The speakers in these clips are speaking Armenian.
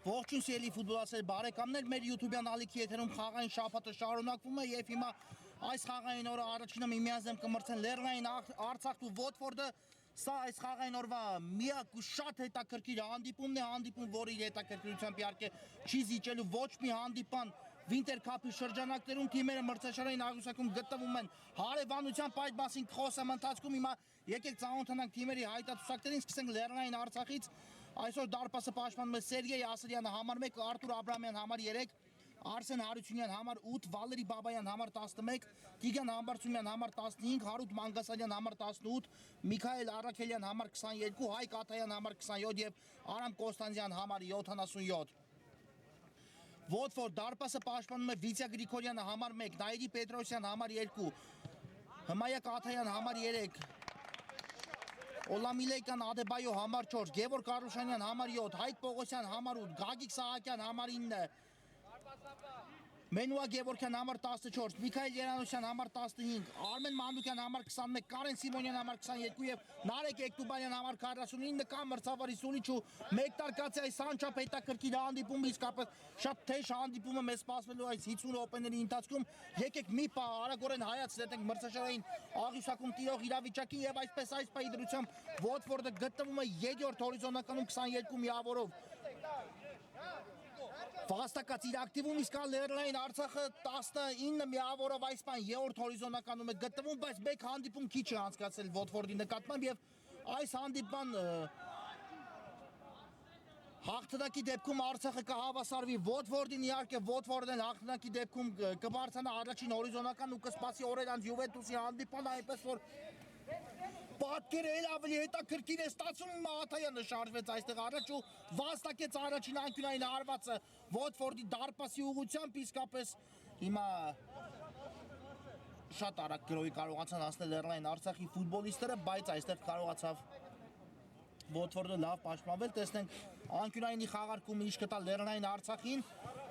Ողջույն սիրելի ֆուտբոլասեր բարեկամներ, մեր YouTube-յան ալիքի եթերում խաղային շաբաթը շարունակվում է եւ հիմա այս խաղային օրը առաջինը միմյանց դեմ կմրցեն Լեռնային Արցախն ու Ոթֆորդը։ Սա այս խաղային օրվա միակ ու շատ հետաքրքիր հանդիպումն է, հանդիպում, որի հետաքրքրությամբ իհարկե չի զիջելու ոչ մի հանդիպան Winter Cup-ի շրջանակներում թիմերը մրցաշարային աղյուսակում գտնվում են հարևանությամբ, այդ մասին խոսեմ ընթացքում։ Հիմա եկեք ծանոթանանք թիմերի հայտարարություններին, սկսենք Լեռնային Արցախից։ Այսօր դարպասը պաշտպանում է Սերգեյ Ասրյանը համար 1, Արտուր Աբրամյան համար 3, Արսեն Հարությունյան համար 8, Վալերի Բաբայան համար 11, Տիգրան Համբարձումյան համար 15, Հարութ Մանգասարյան համար 18, Միքայել Արաքելյան համար 22, Հայկ Աթայան համար 27 եւ Արամ Կոստանձյան համար 77։ Ոթֆորդ դարպասը պաշտպանում է Վիցյա Գրիգորյանը համար 1, Նայիրի Պետրոսյան համար 2, Հմայակ Աթայան համար 3, Օլամիլեյկան Ադեբայո համար 4, Գևորգ Կարուշանյան համար 7, Հայկ Պողոսյան համար 8, Գագիկ Սահակյան համար 9, Մենուա Գևորգյան համար 14, Միքայել Երանոսյան համար 15, Արմեն Մանուկյան համար 21, Կարեն Սիմոնյան համար 22 եւ Նարեկ Էկտուբարյան համար 49 կա մրցավարի Սուրիչ ու մեկ տարկացի այս անչափ հետաքրքիր հանդիպումը, իսկապես շատ թեժ հանդիպումը մեզ սպասվելու այս 50 րոպեների ընթացքում։ Եկեք մի պահ արագորեն հայաց դետենք մրցաշարային աղյուսակում տիրող իրավիճակին եւ այսպես այս պահի դրությամբ Ոթֆորդը գտնվում է 7-րդ հորիզոնականում 22 միավորով։ Վաստակած իր ակտիվում, իսկ Լեռնային Արցախը 19 միավորով այս պահին 3-րդ հորիզոնականում է գտնվում, բայց մեկ հանդիպում քիչ է անցկացել Ոթֆորդի նկատմամբ եւ այս հանդիպման հաղթանակի դեպքում Արցախը կհավասարվի Ոթֆորդին, իհարկե Ոթֆորդն հաղթանակի դեպքում կբարձրանա առաջին հորիզոնական ու կսպասի օրեր անց Յուվենտուսի հանդիպանը, այնպես որ պատկերը էլ ավելի հետաքրքիր է ստացվում։ Աթայանը շարժվեց այստեղ առաջ ու վաստակեց առաջին անկյունային հարվածը Ոթֆորդի դարպասի ուղղությամբ, իսկապես հիմա շատ արագ գրոհի կարողացան հասնել Լեռնային Արցախի ֆուտբոլիստները, բայց այստեղ կարողացավ Ոթֆորդը լավ պաշտպանվել։ Տեսնենք անկյունայինի խաղարկումը ինչ կտա Լեռնային Արցախին։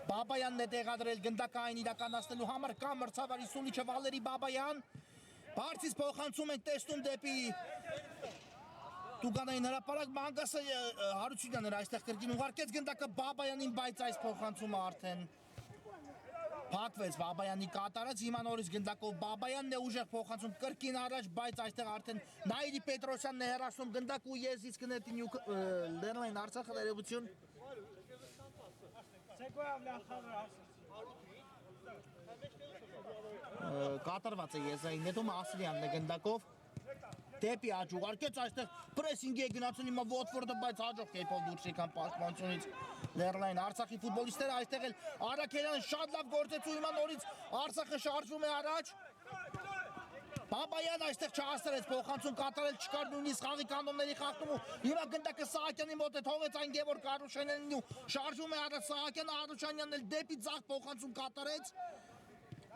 Բաբայանն է տեղադրել գնդակային իրականացնելու համար, կա մրցավարի Սուլիչը Վալերի Բաբայան։ Բարձից փոխանցում ենք տեսնում դեպի Տուգանային հրապարակ, Մանգասը Հարությունյանն այստեղ կրկին ուղարկեց գնդակը Բաբայանին, բայց այս փոխանցումը արդեն փակվեց Բաբայանի կատարած, հիմա նորից գնդակով Բաբայանն է ուժեղ փոխանցում կրկին առաջ, բայց այստեղ արդեն Նայիրի Պետրոսյանն է հեռացնում գնդակ ու եզից կնետի Լեռնային Արցախը ներողություն։ Կատարված է եզրային նետումը, Ասրյանն է գնդակով դեպի աջ ուղարկեց, այստեղ պրեսինգի է գնացել հիմա Ոթֆորդը, բայց հաջող կերպով դուրս եկան պաշտպանությունից Լեռնային Արցախի ֆուտբոլիստները, այստեղ էլ Արաքելյանը շատ լավ գործեց ու հիմա նորից Արցախը շարժվում է առաջ։ Բաբայան այստեղ չհաստրեց փոխանցում կատարել չկար նույնիսկ խաղի կանոնների խախտում ու հիմա գնդակը Սահակյանի մոտ է թողեց այն Գևորգ Արուշանյանին ու շարժում է առաջ Սահակյանը Արուշանյանն էլ դեպի ձախ փոխանցում կատարեց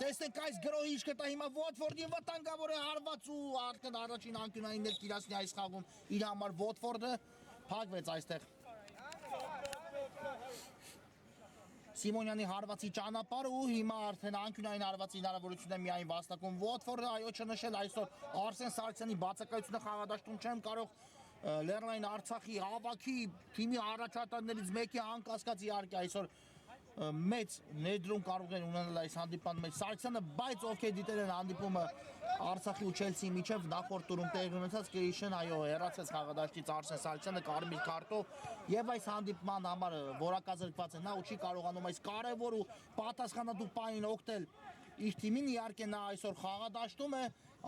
տեսնենք այս գրոհի իշխետա հիմա Ոթֆորդին վտանգավոր է հարված ու արդեն առաջին անկյունային ներկիրացնի այս խաղում իր համար Ոթֆորդը փակվեց այստեղ Սիմոնյանի հարվածի ճանապարհը ու հիմա արդեն անկյունային հարվածի հնարավորությունը միայն վաստակում Ոթֆորդը այո չնշել այսօր Արսեն Սարգսյանի բացակայությունը խաղադաշտում չեմ կարող Լեռնային Արցախի հավաքի թիմի առաջատարներից մեկի անկասկած իհարկե այսօր մեծ ներդրում կարող են ունենալ այս հանդիպման մեջ Սարգսյանը բայց ովքեր դիտել են հանդիպումը Արցախի ու Չելսիի միջև նախորդ տուրում տեղի ունեցած Կրիշն այո հեռացեց խաղադաշտից Արսեն Սարգսյանը կարմիր քարտով եւ այս հանդիպման համար որակազրկված է նա ու չի կարողանում այս կարեւոր ու պատասխանատու պահին օգտել իր թիմին իհարկե նա այսօր խաղադաշտում է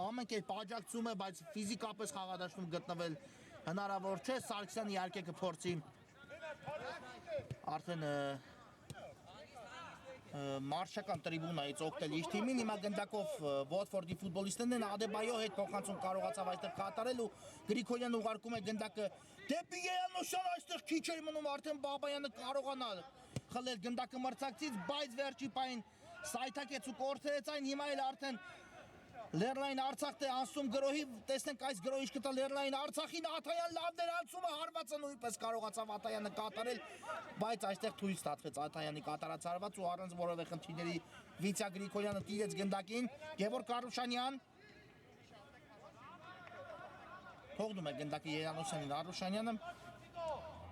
ամեն կերպ աջակցում է բայց ֆիզիկապես խաղադաշտում գտնվել հնարավոր չէ Սարգսյանը իհարկե կփորձի արդեն մարշական տրիբունայից օգտել իր թիմին հիմա գնդակով Ոթֆորդի ֆուտբոլիստներն են Ադեբայո հետ փոխանցում կարողացավ այստեղ կատարել ու Գրիգորյանը ուղարկում է գնդակը դեպի Երանոսյան այստեղ քիչ էր մնում արդեն Բաբայանը կարողանալ խլել գնդակը մրցակցից բայց վերջի պահին սայթակեց ու կորցրեց այն հիմա էլ արդեն Լեռնային Արցախն է անցում գրոհի տեսնենք այս գրոհի իշխետա Լեռնային Արցախին Աթայան լավ ներանցումը հարվածը նույնպես կարողացավ Աթայանը կատարել բայց այստեղ թույլ ստացվեց Աթայանի կատարած հարված ու առանց որևէ խնդիրների Վիցյա Գրիգորյանը տիրեց գնդակին Գևորգ Արուշանյան թողնում է գնդակի Երանոսյանին Արուշանյանը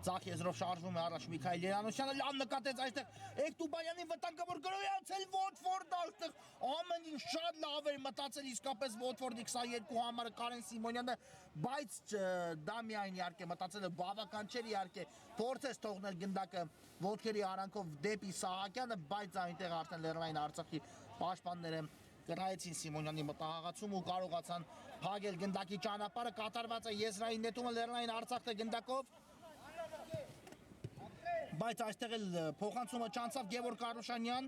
Ձախ եզրով շարժվում է առաջ Միքայել Երանոսյանը լավ նկատեց այստեղ Էկտուբանյանի վտանգավոր գրոհի անցել Ոթֆորդը այստեղ ամեն ինչ շատ լավ էր մտածել իսկապես Ոթֆորդի 22 համարը Կարեն Սիմոնյանը բայց դա միայն իհարկե մտածելը բավական չէր իհարկե փորձեց թողնել գնդակը ոտքերի արանքով դեպի Սահակյանը բայց այնտեղ արդեն Լեռնային Արցախի պաշտպանները գրայեցին Սիմոնյանի մտահղացում ու կարողացան փակել գնդակի ճանապարհը կատարված է եզրային նետումը Լեռնային Արցախը գնդակով բայց այստեղ էլ փոխանցումը չանցավ Գևորգ Արուշանյան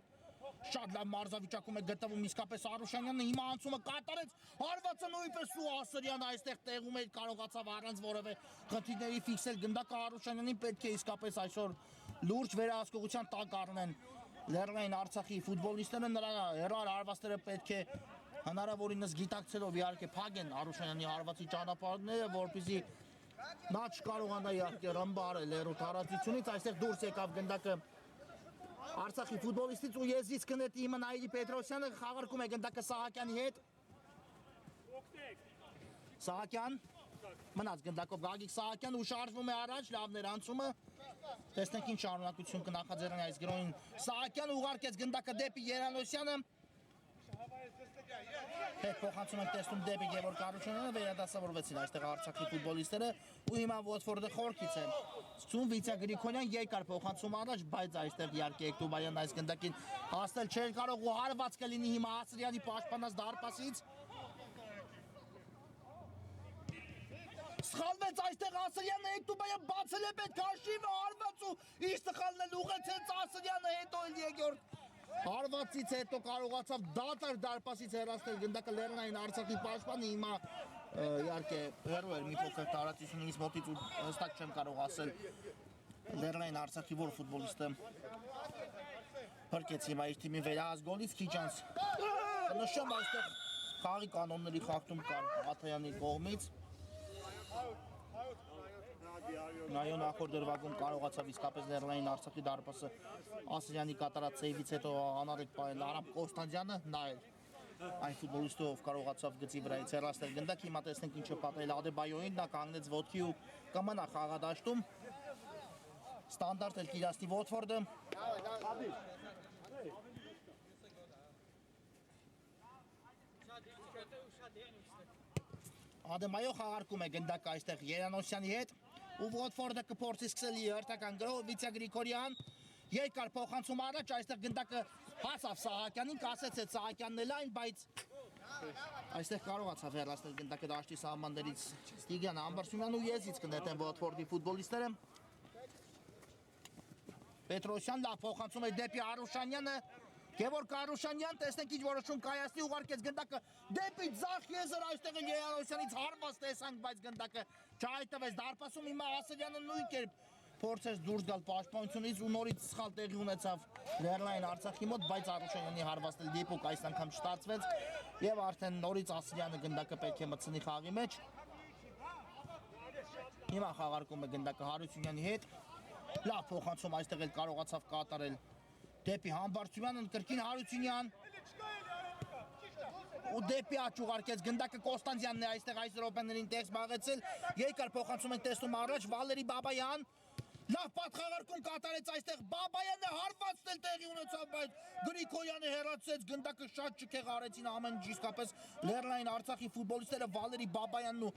շատ լավ մարզավիճակում է գտնվում իսկապես Արուշանյանը հիմա անցումը կատարեց հարվածը նույնպես ու Ասրյանը այստեղ տեղում էր կարողացավ առանց որևէ խնդիրների ֆիքսել գնդակը Արուշանյանին պետք է իսկապես այսօր լուրջ վերահսկողության տակ առնեն Լեռնային Արցախի ֆուտբոլիստները նրա հեռար հարվածները պետք է հնարավորինս գիտակցելով իհարկե փակեն Արուշանյանի հարվածի ճանապարհները որպեսզի նա չկարողանա իհարկե ռմբարել հեռու տարածությունից այստեղ դուրս եկավ գնդակը Արցախի ֆուտբոլիստից ու եզրից կնետի հիմա Նայիրի Պետրոսյանը խաղարկում է գնդակը Սահակյանի հետ Սահակյան մնաց գնդակով Գագիկ Սահակյան ու շարժվում է առաջ լավ ներանցումը տեսնենք ինչ շարունակություն կնախաձեռնի այս գրոհին Սահակյանը ուղարկեց գնդակը դեպի Երանոսյանը Հետ փոխանցում են տեսնում դեպի Գևորգ Արուշանյանը վերադասավորվեցին այստեղ Արցախի ֆուտբոլիստները ու հիմա Ոթֆորդը խորքից է Սկսում Վիցյա Գրիգորյան երկար փոխանցում առաջ բայց այստեղ իհարկե Էկտուբարյանն այս գնդակին հասնել չէր կարող ու հարված կլինի հիմա Ասրյանի պաշտպանած դարպասից Սխալվեց այստեղ Ասրյանը Էկտուբարյան բացել է պետք հաշիվը հարված ու իր սխալն էլ ուղեցեց Ասրյանը հետո էլ Գևորգ Հարվածից հետո կարողացավ դատարկ դարպասից հեռացնել գնդակը Լեռնային Արցախի պաշտպանը հիմա իհարկե հեռու էր մի փոքր տարածություն ինձ մոտից ու հստակ չեմ կարող ասել Լեռնային Արցախի որ ֆուտբոլիստը փրկեց հիմա իր թիմի վերահսկողից քիչ անց նշեմ այստեղ խաղի կանոնների խախտում կար Աթայանի կողմից Նայո նախորդ դրվագում կարողացավ իսկապես Լեռնային Արցախի դարպասը Ասրյանի կատարած սեյվից հետո անառիկ պահել Արամ Կոստանդյանը նայել այն ֆուտբոլիստը ով կարողացավ գծի վրայից հեռացնել գնդակ հիմա տեսնենք ինչ է պատահել Ադեբայոին նա կանգնեց ոտքի ու կմնա խաղադաշտում ստանդարտ էլ կիրացնի Ոթֆորդը Ադեբայո խաղարկում է գնդակը այստեղ Երանոսյանի հետ ու Ոթֆորդը կփորձի սկսել հերթական գրոհ Վիցյա Գրիգորյան երկար փոխանցում առաջ այստեղ գնդակը հասավ Սահակյանին կասեցեց Սահակյանն էլ այն բայց այստեղ կարողացավ հեռացնել գնդակը դաշտի սահմաններից Ստիգյան Ամբրսումյան ու եզից կնետեն Ոթֆորդի ֆուտբոլիստները Պետրոսյան լավ փոխանցում է դեպի Արուշանյանը Գևորգ Կարուշանյան, տեսնենք ինչ որոշում կայացնի, ուղարկեց գնդակը դեպի ձախ եզր, այստեղ էլ Երարոսյանից հարված տեսանք, բայց գնդակը չհայտնվեց դարպասում, հիմա Ասելյանը նույն կերպ փորձեց դուրս գալ պաշտպանությունից ու նորից սխալ տեղի ունեցավ Լեռնային Արցախի մոտ, բայց Արուշանյանի հարվածել դիպուկ այս անգամ չստացվեց եւ արդեն նորից Ասելյանը գնդակը պետք է մտցնի խաղի մեջ։ Հիմա խաղարկում է գնդակը Հարությունյանի հետ։ Լավ փոխանցում այստեղ էլ կարողացավ կատարել դեպի Համբարձումյանը, կրկին Հարությունյան ու դեպի աջ ուղարկեց գնդակը Կոստանդյանն է այստեղ այս րոպեներին տեղ զբաղեցել, երկար փոխանցում են տեսնում առաջ Վալերի Բաբայան, լավ պատխաղարկում կատարեց այստեղ Բաբայանը հարվածել տեղի ունեցավ, բայց Գրիգորյանը հեռացեց, գնդակը շատ ճքեղ արեցին ամեն ինչ իսկապես Լեռնային Արցախի ֆուտբոլիստները Վալերի Բաբայանն ու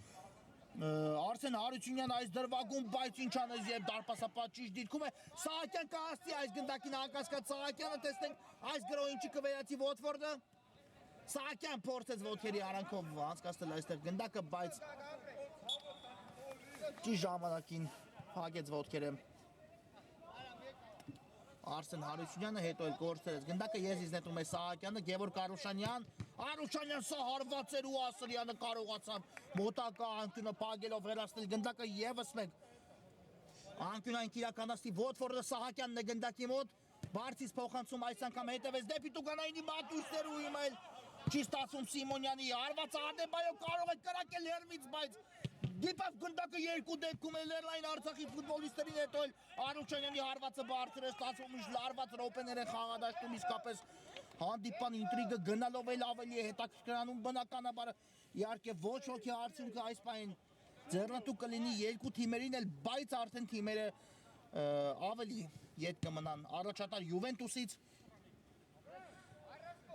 Արսեն Հարությունյան այս դրվագում, բայց ինչ անես երբ դարպասապատ ճիշտ դիրքում է, Սահակյան կհասցի այս գնդակին անկասկած Սահակյանը, տեսնենք այս գրոհ ինչի կվերացի Ոթվորդը, Սահակյան փորձեց ոտքերի արանքով անցկացնել այստեղ գնդակը, բայց ճիշտ ժամանակին փակեց ոտքերը Արսեն Հարությունյանը, հետո էլ կորցրեց գնդակը, եզից նետում է Սահակյանը, Գևորգ Արուշանյան սա հարված էր ու Ասելյանը կարողացավ մոտակա անկյունը փակելով վերացնել գնդակը եւս մեկ անկյունային իրականացնի Ոթվորդը Սահակյանն է գնդակի մոտ, բարձից փոխանցում այս անգամ հետևեց դեպի Տուգանայինի մատույցներ ու հիմա էլ չի ստացվում Սիմոնյանի հարվածը Ադեբայով կարող է կրակել հերմից, բայց դիպավ գնդակը երկու դեպքում է Լեռնային Արցախի ֆուտբոլիստերին, հետո էլ Արուշանյանի հարվածը բարձր է ստացվում, ինչ լարված րոպեներ են խաղադաշտում, իսկապես հանդիպան ինտրիգը գնալով էլ ավելի է հետաքրքրանում, բնականաբար իհարկե ոչ ոքի արդյունքը այս պահին ձեռնտու կլինի երկու թիմերին էլ, բայց արդեն թիմերը ավելի ետ կմնան առաջատար Յուվենտուսից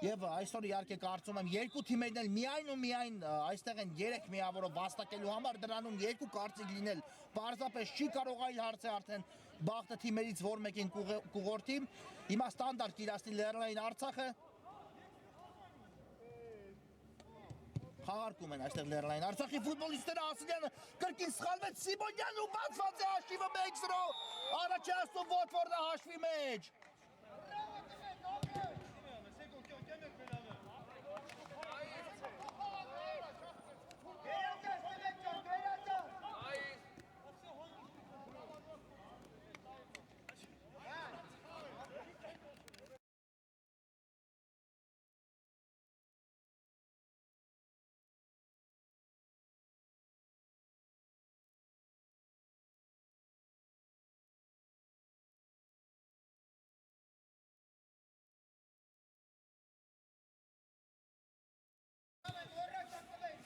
Եվ այսօր իհարկե կարծում եմ երկու թիմերն էլ միայն ու միայն այստեղ են 3 միավորով վաստակելու համար, դրանում երկու կարծիք լինել պարզապես չի կարող, այլ հարց է արդեն բախտը թիմերից որ մեկին կուղորդի, հիմա ստանդարտ կիրացնի Լեռնային Արցախը, խաղարկում են այստեղ Լեռնային Արցախի ֆուտբոլիստները, Ասելյանը կրկին սխալվեց, Սիմոնյանն ու բացված է հաշիվը 1-0, առաջ է ասում Ոթվորդը հաշվի մեջ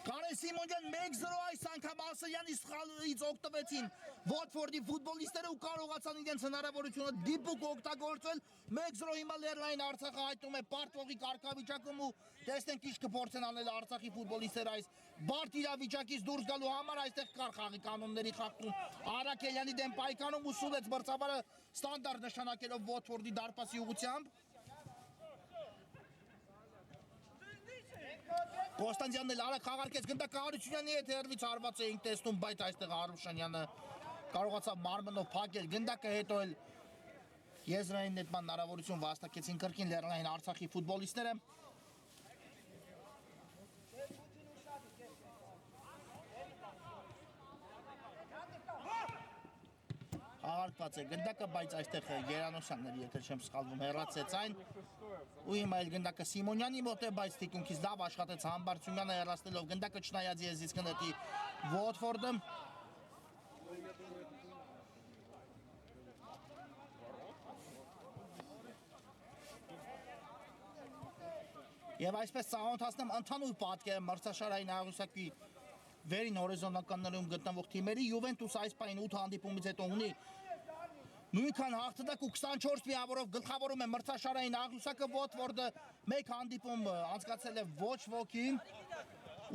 Կարեն Սիմոնյան 1-0 այս անգամ Ասելյանի սխալից օգտվեցին Ոթվորդի ֆուտբոլիստները ու կարողացան իրենց հնարավորությունը դիպուկ օգտագործել 1-0 հիմա Լեռնային Արցախը հայտնում է պարտվողի կարգավիճակում ու տեսնենք ինչ կփորձեն անել Արցախի ֆուտբոլիստները այս բարդ իրավիճակից դուրս գալու համար այստեղ կար խաղի կանոնների խախտում Արաքելյանի դեմ պայքարում ու սուլեց մրցավարը ստանդարտ նշանակելով Ոթվորդի դարպասի ուղղությամբ Կոստանդյանն էլ արագ խաղարկեց գնդակը Հարությունյանի հետ հեռվից հարված էինք տեսնում, բայց այստեղ Հարությունյանը կարողացավ մարմնով փակել գնդակը, հետո էլ եզրային նետման հնարավորություն վաստակեցին կրկին Լեռնային Արցախի ֆուտբոլիստները Աղարկված է գնդակը, բայց այստեղ Երանոսյանն էր, եթե չեմ սխալվում, հեռացեց այն ու հիմա էլ գնդակը Սիմոնյանի մոտ է, բայց թիկունքից լավ աշխատեց Համբարձումյանը հեռացնելով գնդակը չնայած եզից կնետի Ոթվորդը Եվ այսպես ծանոթացնեմ ընդհանուր պատկերը մրցաշարային աղյուսակի վերին հորիզոնականներում գտնվող թիմերի Յուվենտուսը այս պահին 8 հանդիպումից հետո ունի նույնքան հաղթանակ ու 24 միավորով գլխավորում է մրցաշարային աղյուսակը Ոթվորդը 1 հանդիպում անցկացրել է ոչ ոքի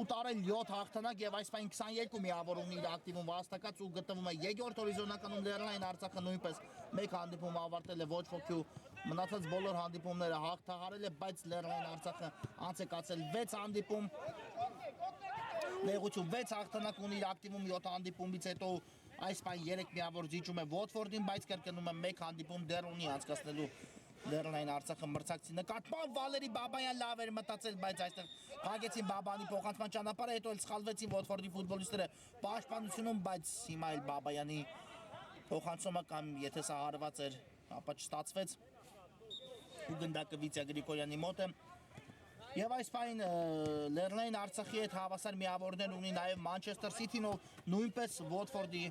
ու տարել 7 հաղթանակ եւ այս պահին 22 միավոր ունի իր ակտիվում վաստակած ու գտնվում է երկրորդ հորիզոնականում Լեռնային Արցախը նույնպես 1 հանդիպում ավարտել է ոչ ոքի ու մնացած բոլոր հանդիպումները հաղթահարել է, բայց Լեռնային Արցախը անց է կացել 6 հանդիպում Նեղություն 6 հաղթանակ ունի իր ակտիվում 7 հանդիպումից հետո այս պահին 3 միավոր զիջում է Ոթվորդին, բայց կրկնում եմ 1 հանդիպում դեռ ունի անցկացնելու Լեռնային Արցախը մրցակցի նկատմամբ Վալերի Բաբայան լավ էր մտածել, բայց այստեղ փակեցին Բաբանի փոխանցման ճանապարհը, հետո էլ սխալվեցին Ոթֆորդի ֆուտբոլիստները պաշտպանությունում, բայց հիմա էլ Բաբայանի փոխանցումը կամ եթե սա հարված էր, ապա չստացվեց։ Ու գնդակը Վիտյա Գրիգորյանի մոտ է։ Եվ այս պայն Լեռնային Արցախի հետ հավասար միավորներ ունի նաև Մանչեսթեր Սիթին, ով նույնպես Ոթֆորդի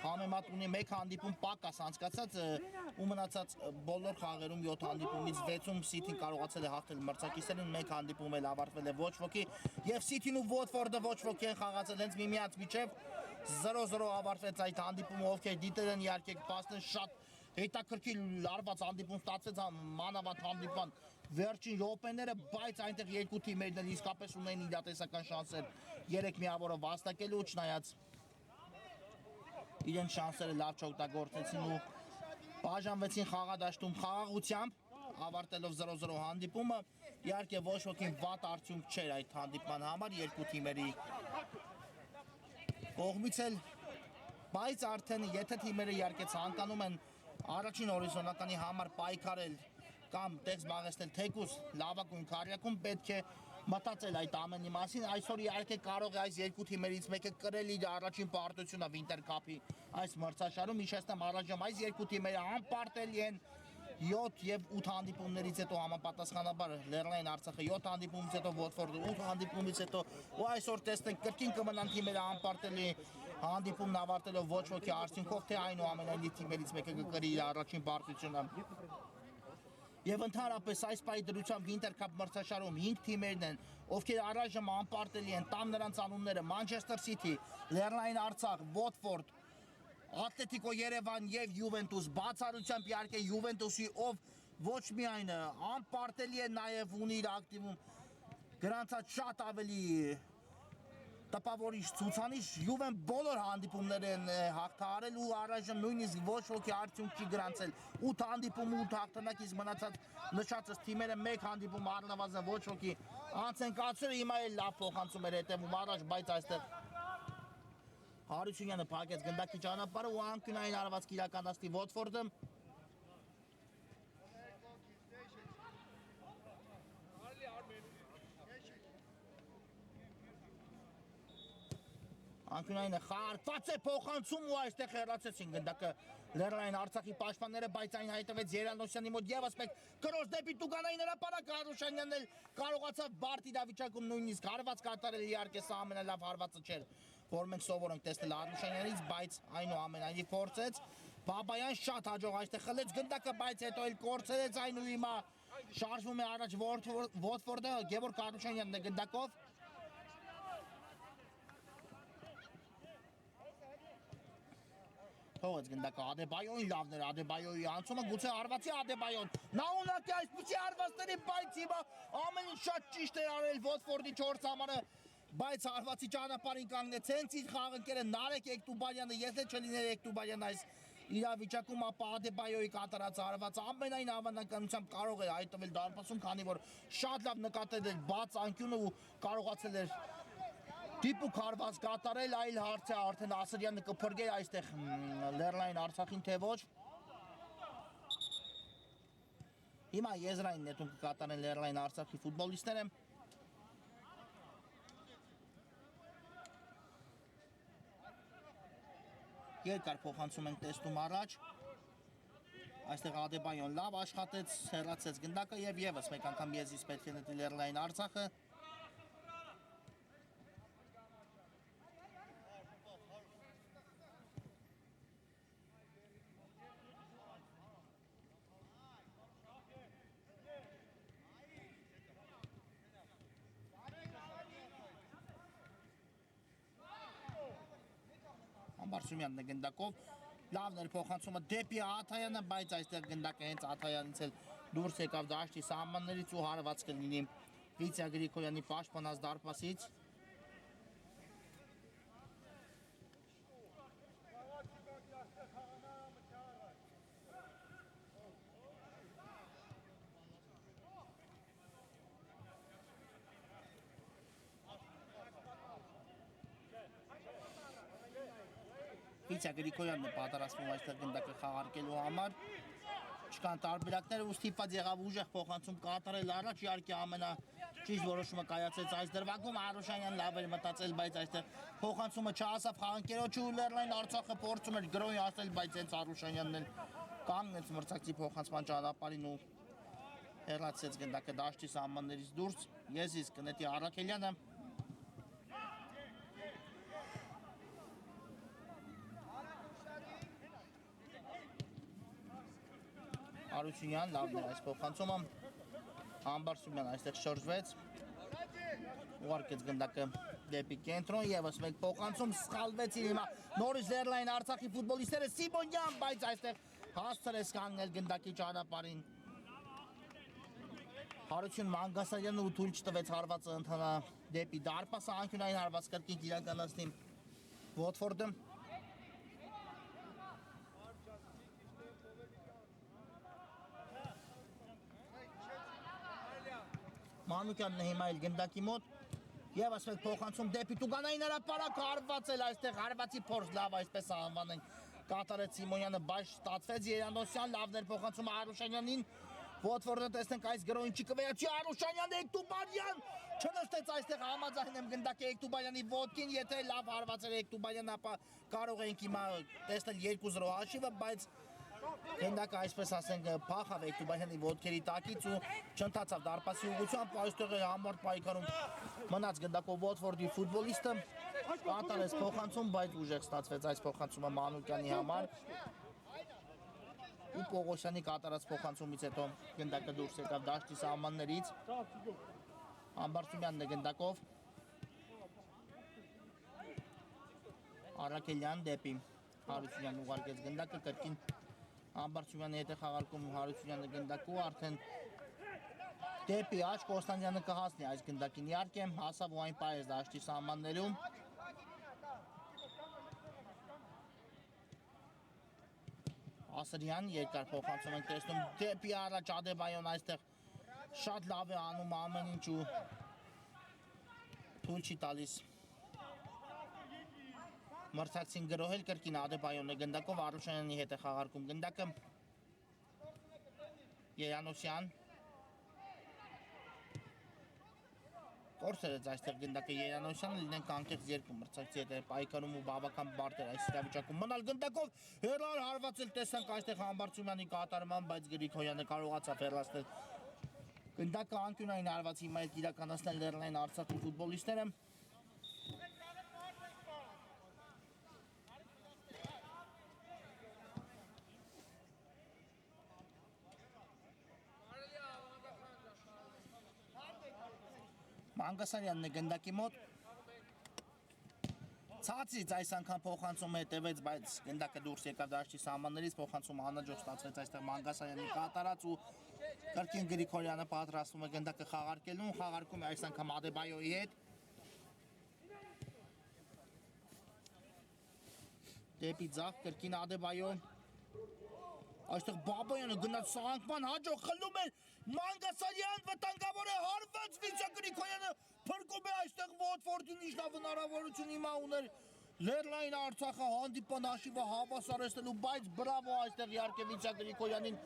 համեմատ ունի 1 հանդիպում պակաս անցկացած ու մնացած բոլոր խաղերում 7 հանդիպումից 6-ում Սիթին կարողացել է հաղթել մրցակիցներին, 1 հանդիպում էլ ավարտվել է ոչ ոքի եւ Սիթին ու Ոթֆորդը ոչ ոքի են խաղացել հենց միմյանց միջև 0-0 ավարտվեց այդ հանդիպումը, ովքեր դիտել են իհարկե կպասնեն շատ հետաքրքիր լարված հանդիպում ստացվեց մանավանդ հանդիպման վերջին րոպեները, բայց այնտեղ երկու թիմերն էլ իսկապես ունեն իրատեսական շանսեր 3 միավորը վաստակելու, չնայած իրեն շանսերը լավ չօգտագործեցին ու բաժանվեցին խաղադաշտում խաղաղությամբ ավարտելով 0-0 հանդիպումը, իհարկե ոչ ոքին վատ արդյունք չէր այդ հանդիպման համար երկու թիմերի կողմից էլ, բայց արդեն եթե թիմերը իհարկե ցանկանում են առաջին հորիզոնականի համար պայքարել կամ տեքս զբաղեցնել թեկուզ լավագույն քառյակում պետք է մտածել այդ ամենի մասին, այսօր իհարկե կարող է այս երկու թիմերից մեկը կրել իր առաջին պարտությունը Winter Cup-ի այս մրցաշարում, հիշեցնեմ առայժմ այս երկու թիմերը անպարտելի են 7 եւ 8 հանդիպումներից հետո համապատասխանաբար Լեռնային Արցախը 7 հանդիպումից հետո Ոթֆորդը 8 հանդիպումից հետո ու այսօր տեսնենք կրկին կմնան թիմերը անպարտելի հանդիպումն ավարտելով ոչ ոքի արդյունքով թե այնուամենայնիվ թիմերից մեկը կկրի իր առաջին պարտությունը Եվ ընդհանրապես այս պայի դրությամբ Winter Cup մրցաշարում 5 թիմերն են, ովքեր առայժմ անպարտելի են, տան նրանց անունները Manchester City, Լեռնային Արցախ, Watford, Ատլետիկո Երևան եւ Յուվենտուս, բացառությամբ իհարկե Յուվենտուսի, ով ոչ միայն անպարտելի է, նաեւ ունի իր ակտիվում գրանցած շատ ավելի տպավորիչ ցուցանիշ Յուվեն բոլոր հանդիպումներն հաղթահարել ու առայժմ նույնիսկ ոչ ոքի արդյունք չի գրանցել 8 հանդիպում 8 հաղթանակից մնացած նշածս թիմերը 1 հանդիպում առնվազն ոչ ոքի անց են կացրել հիմա էլ լավ փոխանցում էր հետևում առաջ բայց այստեղ Հարությունյանը փակեց գնդակի ճանապարհը ու անկյունային արված իրականացնի Ոթֆորդը Անկյունայինը խարդված է փոխանցում ու այստեղ հեռացեցին գնդակը Լեռնային Արցախի պաշտպանները, բայց այն հայտնվեց Երանոսյանի մոտ եւս մեկ քրոս դեպի Տուգանային հրապարակ Հարությունյանն էլ կարողացավ բարդ իրավիճակում նույնիսկ հարված կատարել իհարկե սա ամենալավ հարվածը չէր, որ մենք սովոր ենք տեսնել Հարությունյանից, բայց այնուամենայնիվ փորձեց Բաբայան շատ հաջող այստեղ խլեց գնդակը, բայց հետո էլ կորցրեց այն ու հիմա շարժվում է առաջ Ոթֆորդը Գևորգ Հարությունյանն է գնդակով Թողեց գնդակը Ադեբայոյին լավն էր Ադեբայոյի անցումը գուցե հարվածի Ադեբայոն նա ունակի այսպիսի հարվածների բայց հիմա ամեն ինչ շատ ճիշտ էր արել Ոթֆորդի 4 համարը բայց հարվածի ճանապարհին կանգնեց հենց իր խաղընկերը Նարեկ Էկտուբարյանը եթե չլիներ Էկտուբարյան այս իրավիճակում ապա Ադեբայոյի կատարած հարվածը ամենայն հավանականությամբ կարող է հայտնվել դարպասում քանի որ շատ լավ նկատել էր բաց անկյունը ու կարողացել էր Դիպուկ հարված կատարել, այլ հարց է արդեն Ասրյանը կփրկեր այստեղ Լեռնային Արցախին թե ոչ Հիմա եզրային նետում կկատարեն Լեռնային Արցախի ֆուտբոլիստները Երկար փոխանցում ենք տեսնում առաջ Այստեղ Ադեբայոն լավ աշխատեց, հեռացեց գնդակը եւ եւս մեկ անգամ եզրից պետք է նետի Լեռնային Արցախը Բարսումյանն է գնդակով, լավն էր փոխանցումը դեպի Աթայանը, բայց այստեղ գնդակը հենց Աթայանից էլ դուրս եկավ դաշտի սահմաններից ու հարված կլինի Վիտյա Գրիգորյանի պաշտպանած դարպասից Վիտյա Գրիգորյանն է պատրաստվում այստեղ գնդակը խաղարկելու համար կան տարբերակներ ու ստիպված եղավ ուժեղ փոխանցում կատարել առաջ իհարկե ամենա ճիշտ որոշումը կայացեց այս դրվագում Արուշանյան լավ էր մտածել բայց այստեղ փոխանցումը չհասավ խաղանկերոջը ու Լեռնային Արցախը փորձում էր գրոհի հասնել բայց հենց Արուշանյանն էլ կանգնեց մրցակցի փոխանցման ճանապարհին ու հեռացեց գնդակը դաշտի սահմաններից դուրս ես իսկ Նետի Արաքելյանը Արությունյան լավն էր այս փոխանցումը Համբարձումյան այստեղ շրջվեց ուղարկեց գնդակը դեպի կենտրոն եւս մեկ փոխանցում սխալվեցին հիմա նորից Լեռնային Արցախի ֆուտբոլիստները Սիմոնյան բայց այստեղ հասցրեց կանգնել գնդակի ճանապարհին Հարություն Մանգասարյանը ու թույլ չտվեց հարվածը ընթանա դեպի դարպասը անկյունային հարված կրկին իրականացնի Վոտֆորդը Մանուկյանն է հիմա էլ գնդակի մոտ եւ ասենք փոխանցում դեպի Տուգանային հրապարակ հարվածել այստեղ հարվածի փորձ լավ այսպես անվանենք կատարեց Սիմոնյանը բայց ստացվեց Երանոսյան լավներ փոխանցում Արուշանյանին Վոտֆորդը տեսնենք այս գրոհին չի կվերացի Արուշանյան Էկտուբարյան չնստեց այստեղ համաձայն եմ գնդակի Էկտուբարյանի ոտքին եթե լավ հարվածել Էկտուբարյան ապա կարող ենք հիմա տեսնել 2-0 հաշիվը բայց Գնդակը այսպես ասենք փախավ Էկտուբարյանի ոտքերի տակից ու չընթացավ դարպասի ուղղությամբ այստեղ է համառ պայքարում մնաց գնդակով Վոտֆորդի ֆուտբոլիստը կատարեց փոխանցում բայց ուժեղ ստացվեց այս փոխանցումը Մանուկյանի համար ու Պողոսյանի կատարած փոխանցումից հետո գնդակը դուրս եկավ դաշտի սահմաններից Համբարձումյանն է գնդակով Արաքելյան դեպի Հարությունյան ուղարկեց գնդակը կրկին Համբարձումյանի հետ է խաղարկում Հարությունյանը գնդակու արդեն դեպի աչք Կոստանդյանը կհասնի այս գնդակին իհարկե հասավ ու այն պայեց դաշտի սահմաններում Ասրյան երկար փոխանցում ենք տեսնում դեպի առաջ Ադեբայան այստեղ շատ լավ է անում ամեն ինչ ու թույլ չի տալիս մրցակցին գրոհել կրկին Ադեբայանն է գնդակով Արուշանյանի հետ է խաղարկում գնդակը Երանոսյան Կորսերեց այստեղ գնդակը Երանոսյանը լինենք անկեղծ երկու մրցակցի հետ է պայքարում ու բավական բարդ էր այս իրավիճակում մնալ գնդակով հեռար հարվածել տեսանք այստեղ Համբարձումյանի կատարման բայց Գրիգորյանը կարողացավ հեռացնել գնդակը անկյունային հարված հիմա էլ իրականացնել Լեռնային Արցախի ֆուտբոլիստները Մանգասարյանն է գնդակի մոտ Ցածից այս անգամ փոխանցումը հետևեց, բայց գնդակը դուրս եկավ դաշտի սահմաններից, փոխանցումը անհաջող ստացվեց այստեղ Մանգասարյանի կատարած ու կրկին Գրիգորյանը պատրաստվում է գնդակը խաղարկելուն, խաղարկում է այս անգամ Ադեբայոյի հետ Դեպի ձախ կրկին Ադեբայո Այստեղ Բաբայանը գնաց սահանքման հաջող խլում էր Մանգասարյան վտանգավոր է հարված Վիցա Գրիգորյանը փրկում է այստեղ Վոտֆորդին ինչնա հնարավորություն հիմա ուներ Լեռնային Արցախը հանդիպան հաշիվը հավասարեցնելու բայց բրավո այստեղ իհարկե Վիցա Գրիգորյանին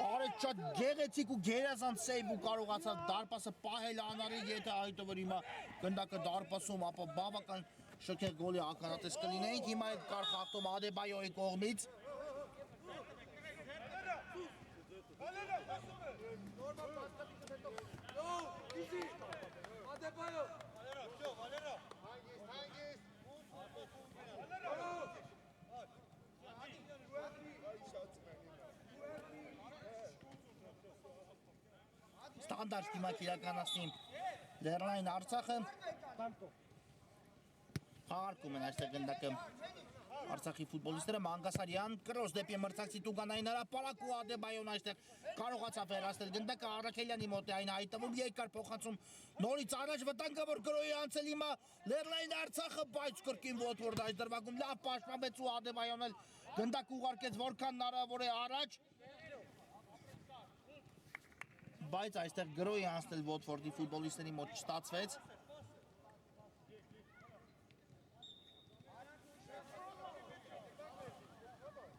արեց շատ գեղեցիկ ու գերազանց սեյվ ու կարողացավ դարպասը պահել անարի եթե այդտեղ հիմա գնդակը դարպասում ապա բավական շքեղ գոլի ականատես կլինեինք հիմա այդ կար խախտում Ադեբայոյի կողմից Ստանդարտ դիմակ իրականացնի Լեռնային Արցախը խաղարկում են այստեղ գնդակը Արցախի ֆուտբոլիստները Մանգասարյան կրոս դեպի մրցակցի Տուգանային հրապարակ ու Ադեբայան այստեղ կարողացավ հեռացնել գնդակը Արաքելյանի մոտ է այն հայտնվում երկար փոխանցում նորից առաջ վտանգավոր գրոհի անցել հիմա Լեռնային Արցախը բայց կրկին Վոտֆորդ այս դրվագում լավ պաշտպանվեց ու Ադեբայանն էլ գնդակը ուղարկեց որքան հնարավոր է առաջ բայց այստեղ գրոհի անցնել Վոտֆորդի ֆուտբոլիստների մոտ չստացվեց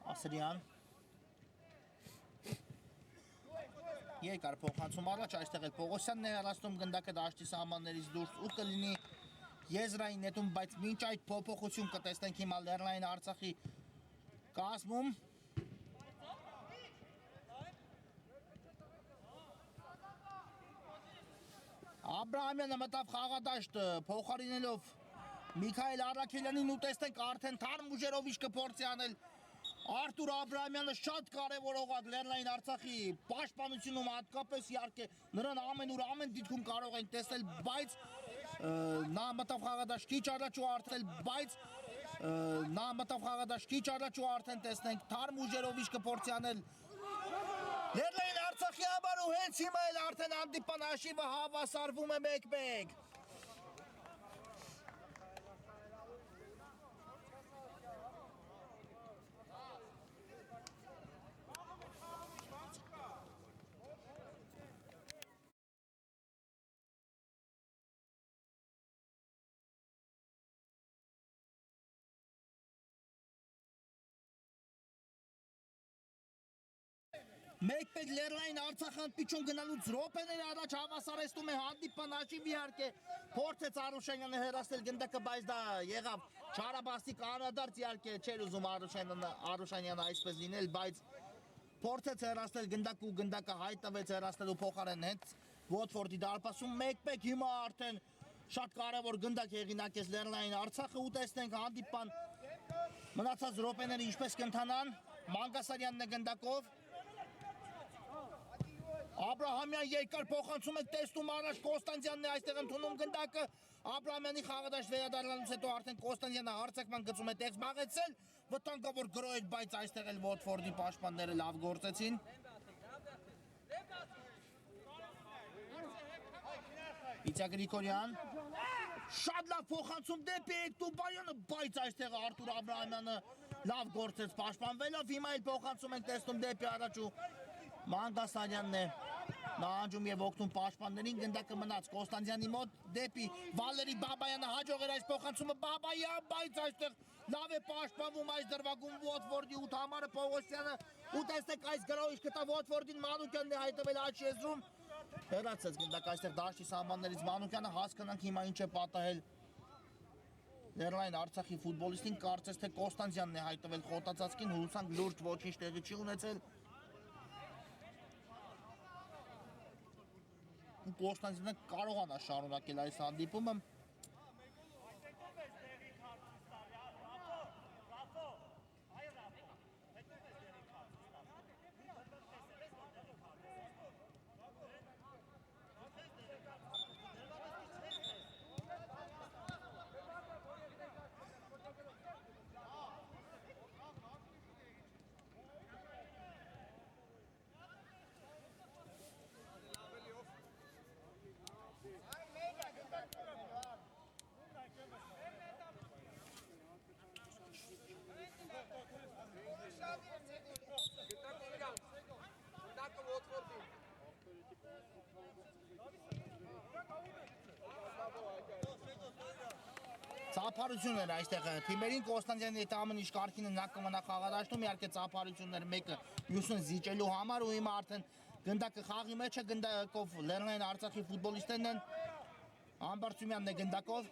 Ասրյան Երկար փոխանցում առաջ, այստեղ էլ Պողոսյանն է հեռացնում գնդակը դաշտի սահմաններից դուրս ու կլինի եզրային նետում, բայց մինչ այդ փոփոխություն կտեսնենք հիմա Լեռնային Արցախի կազմում։ Աբրահամյանը մտավ խաղադաշտ փոխարինելով Միքայել Առաքելյանին ու տեսնենք արդեն թարմ ուժերով ինչ կփորձի անել Արտուր Աբրահամյանը շատ կարևոր օղակ Լեռնային Արցախի պաշտպանությունում հատկապես իհարկե նրան ամենուր ամեն դիտքում կարող ենք տեսնել, բայց նա մտավ խաղադաշտ քիչ առաջ ու արդեն տեսնենք թարմ ուժերով ինչ կփորձի անել Լեռնային Արցախի համար ու հենց հիմա էլ արդեն հանդիպան հաշիվը հավասարվում է 1-1 Մեկ-մեկ Լեռնային Արցախան պիչուն գնալուց րոպեներ առաջ հավասարեցնում է հանդիպան հաշիվ իհարկե փորձեց Արուշանյանը հեռացնել գնդակը, բայց դա եղավ չարաբաստիկ անդրադարձ իհարկե չէր ուզում Արուշանյանը այսպես լինել, բայց փորձեց հեռացնել գնդակը ու գնդակը հայտնվեց հեռացնելու փոխարեն հենց Ոթֆորդի դարպասում 1-1 հիմա արդեն շատ կարևոր գնդակ հեղինակեց Լեռնային Արցախը ու տեսնենք հանդիպան մնացած րոպեները ինչպես կընթանան Մանգասարյանն է գնդակով Աբրահամյան երկար փոխանցում է տեսնում առաջ Կոստանդյանն է այստեղ ընդունում գնդակը Աբրահամյանի խաղադաշտ վերադառնալուց հետո արդեն Կոստանդյանը հարձակման գծում է տեղ զբաղեցել վտանգավոր գրոհեր, բայց այստեղ էլ Ոթֆորդի պաշտպանները լավ գործեցին Վիտյա Գրիգորյան շատ լավ փոխանցում դեպի Էկտուբարյանը, բայց այստեղ Արտուր Աբրահամյանը լավ գործեց պաշտպանվելով հիմա էլ փոխանցում ենք տեսնում դեպի առաջ ու Մանգասարյանն է նահանջում եւ օգնում պաշտպաններին գնդակը մնաց Կոստանդյանի մոտ դեպի Վալերի Բաբայանը հաջող էր այս փոխանցումը Բաբայան, բայց այստեղ լավ է պաշտպանվում այս դրվագում Ոթֆորդի 8 համարը Պողոսյանը ու տեսեք այս գրոհիչ կտա Ոթֆորդին Մանուկյանն է հայտնվել աջ եզրում հեռացած գնդակ այստեղ դաշտի սահմաններից Մանուկյանը հասկանանք հիմա ինչ է պատահել Լեռնային Արցախի ֆուտբոլիստին կարծես թե Կոստանդյանն է հայտնվել խոտածածկին հուսանք լուրջ ոչինչ տեղի չի ունեցել Կոստանդյանը կարողանա շարունակել այս հանդիպումը Ծափարություններ այստեղ թիմերին Կոստանդյանի հետ ամեն ինչ կարգին է նա կմնա խաղադաշտում իհարկե ծափարություններ մեկը մյուսին զիջելու համար ու հիմա արդեն գնդակը խաղի մեջ է գնդակով Լեռնային Արցախի ֆուտբոլիստներն են Ամբարձումյանն է գնդակով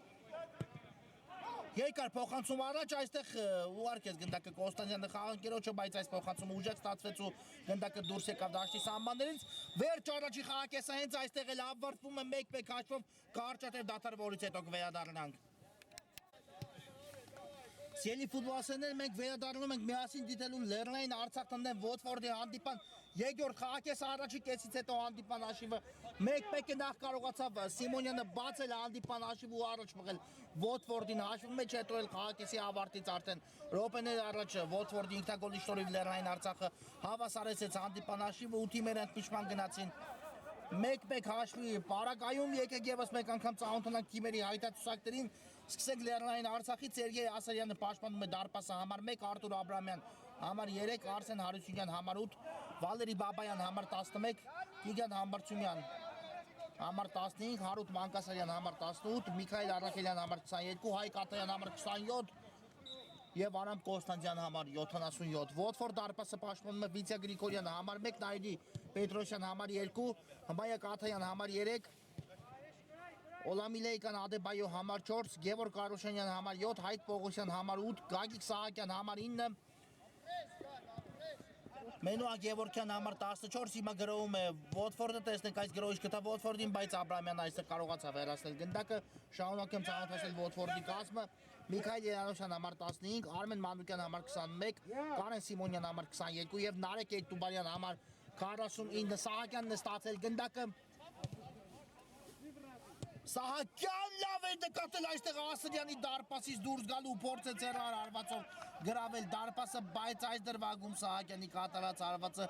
Երկար փոխանցում առաջ այստեղ ուղարկեց գնդակը Կոստանդյանը խաղանկերոջը, բայց այս փոխանցումը ուժեղ ստացվեց ու գնդակը դուրս եկավ դաշտի սահմաններից վերջ առաջի խաղակեսը հենց այստեղ էլ ավարտվում է 1-1 հաշվով կարճատև դադար, որից հետո կվերադառնանք Սիրելի ֆուտբոլասերներ, մենք վերադառնում ենք միասին դիտելու Լեռնային Արցախ տնտեն Ոթֆորդի հանդիպան երկրորդ խաղակեսը առաջի կեսից հետո հանդիպան հաշիվը 1-1 նախ կարողացավ Սիմոնյանը բացել հանդիպան հաշիվը ու առաջ մղել Ոթֆորդին հաշվի մեջ հետո էլ խաղակեսի ավարտից արդեն րոպեներ առաջ Ոթֆորդի ինքնագոլի շնորհիվ Լեռնային Արցախը հավասարեցեց հանդիպան հաշիվը ու թիմերը ընդմիջման գնացին 1-1 հաշվի պարագայում եկեք եւս մեկ անգամ ծանոթանանք թիմերի հայտարարություններին սկսենք Լեռնային Արցախից Սերգեյ Ասարյանը պաշտպանում է դարպասը համար 1 Արտուր Աբրահամյան համար 3 Արսեն Հարությունյան համար 8 Վալերի Բաբայան համար 11 Տիգրան Համբարձումյան համար 15 Հարութ Մանկասարյան համար 18 Միքայել Առաքելյան համար 22 Հայկ Ատայան համար 27 եւ Արամ Կոստանդյան համար 77 Ոթֆորդ դարպասը պաշտպանում է Վիտյա Գրիգորյանը համար 1 Նայիրի Պետրոսյան համար 2, Հմայակ Աթայան համար 3, Օլամիլեյկան Ադեբայո համար 4, Գևորգ Կարուշանյան համար 7, Հայկ Պողոսյան համար 8, Գագիկ Սահակյան համար 9, Մենուա Գևորգյան համար 14, հիմա գրովում է Ոթֆորդը, տեսնենք այս գրոհիչ գտա Ոթֆորդին, բայց Աբրամյանն այստեղ կարողացավ հեռացնել գնդակը, շարունակեմ ծանոթացնել Ոթֆորդի կազմը, Միքայել Երանոսյան համար 15, Արմեն Մանուկյան համար 21, Կարեն Սիմոնյան համար 22 եւ Նարեկ Էկտուբարյան համար 49, Սահակյանն է ստացել գնդակը, Սահակյան լավ է նկատել այստեղ Ասրյանի դարպասից դուրս գալու փորձ է ծերար հարվածով գրավել դարպասը, բայց այս դրվագում Սահակյանի կատարած հարվածը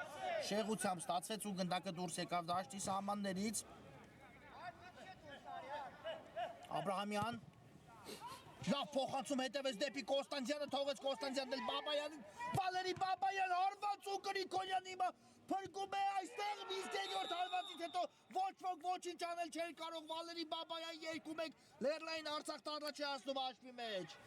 շեղությամբ ստացվեց ու գնդակը դուրս եկավ դաշտի սահմաններից, Աբրահամյան լավ փոխանցում հետևեց դեպի Կոստանդյանը, թողեց Կոստանդյանն էլ Բաբայանին, Վալերի Բաբայան հարված ու Գրիգորյանը հիմա փրկում է այստեղ, իսկ երկրորդ հարվածից հետո ոչ ոք ոչինչ անել չէր կարող, Վալերի Բաբայան 2-1 Լեռնային Արցախն առաջ է հասնում հաշվի մեջ։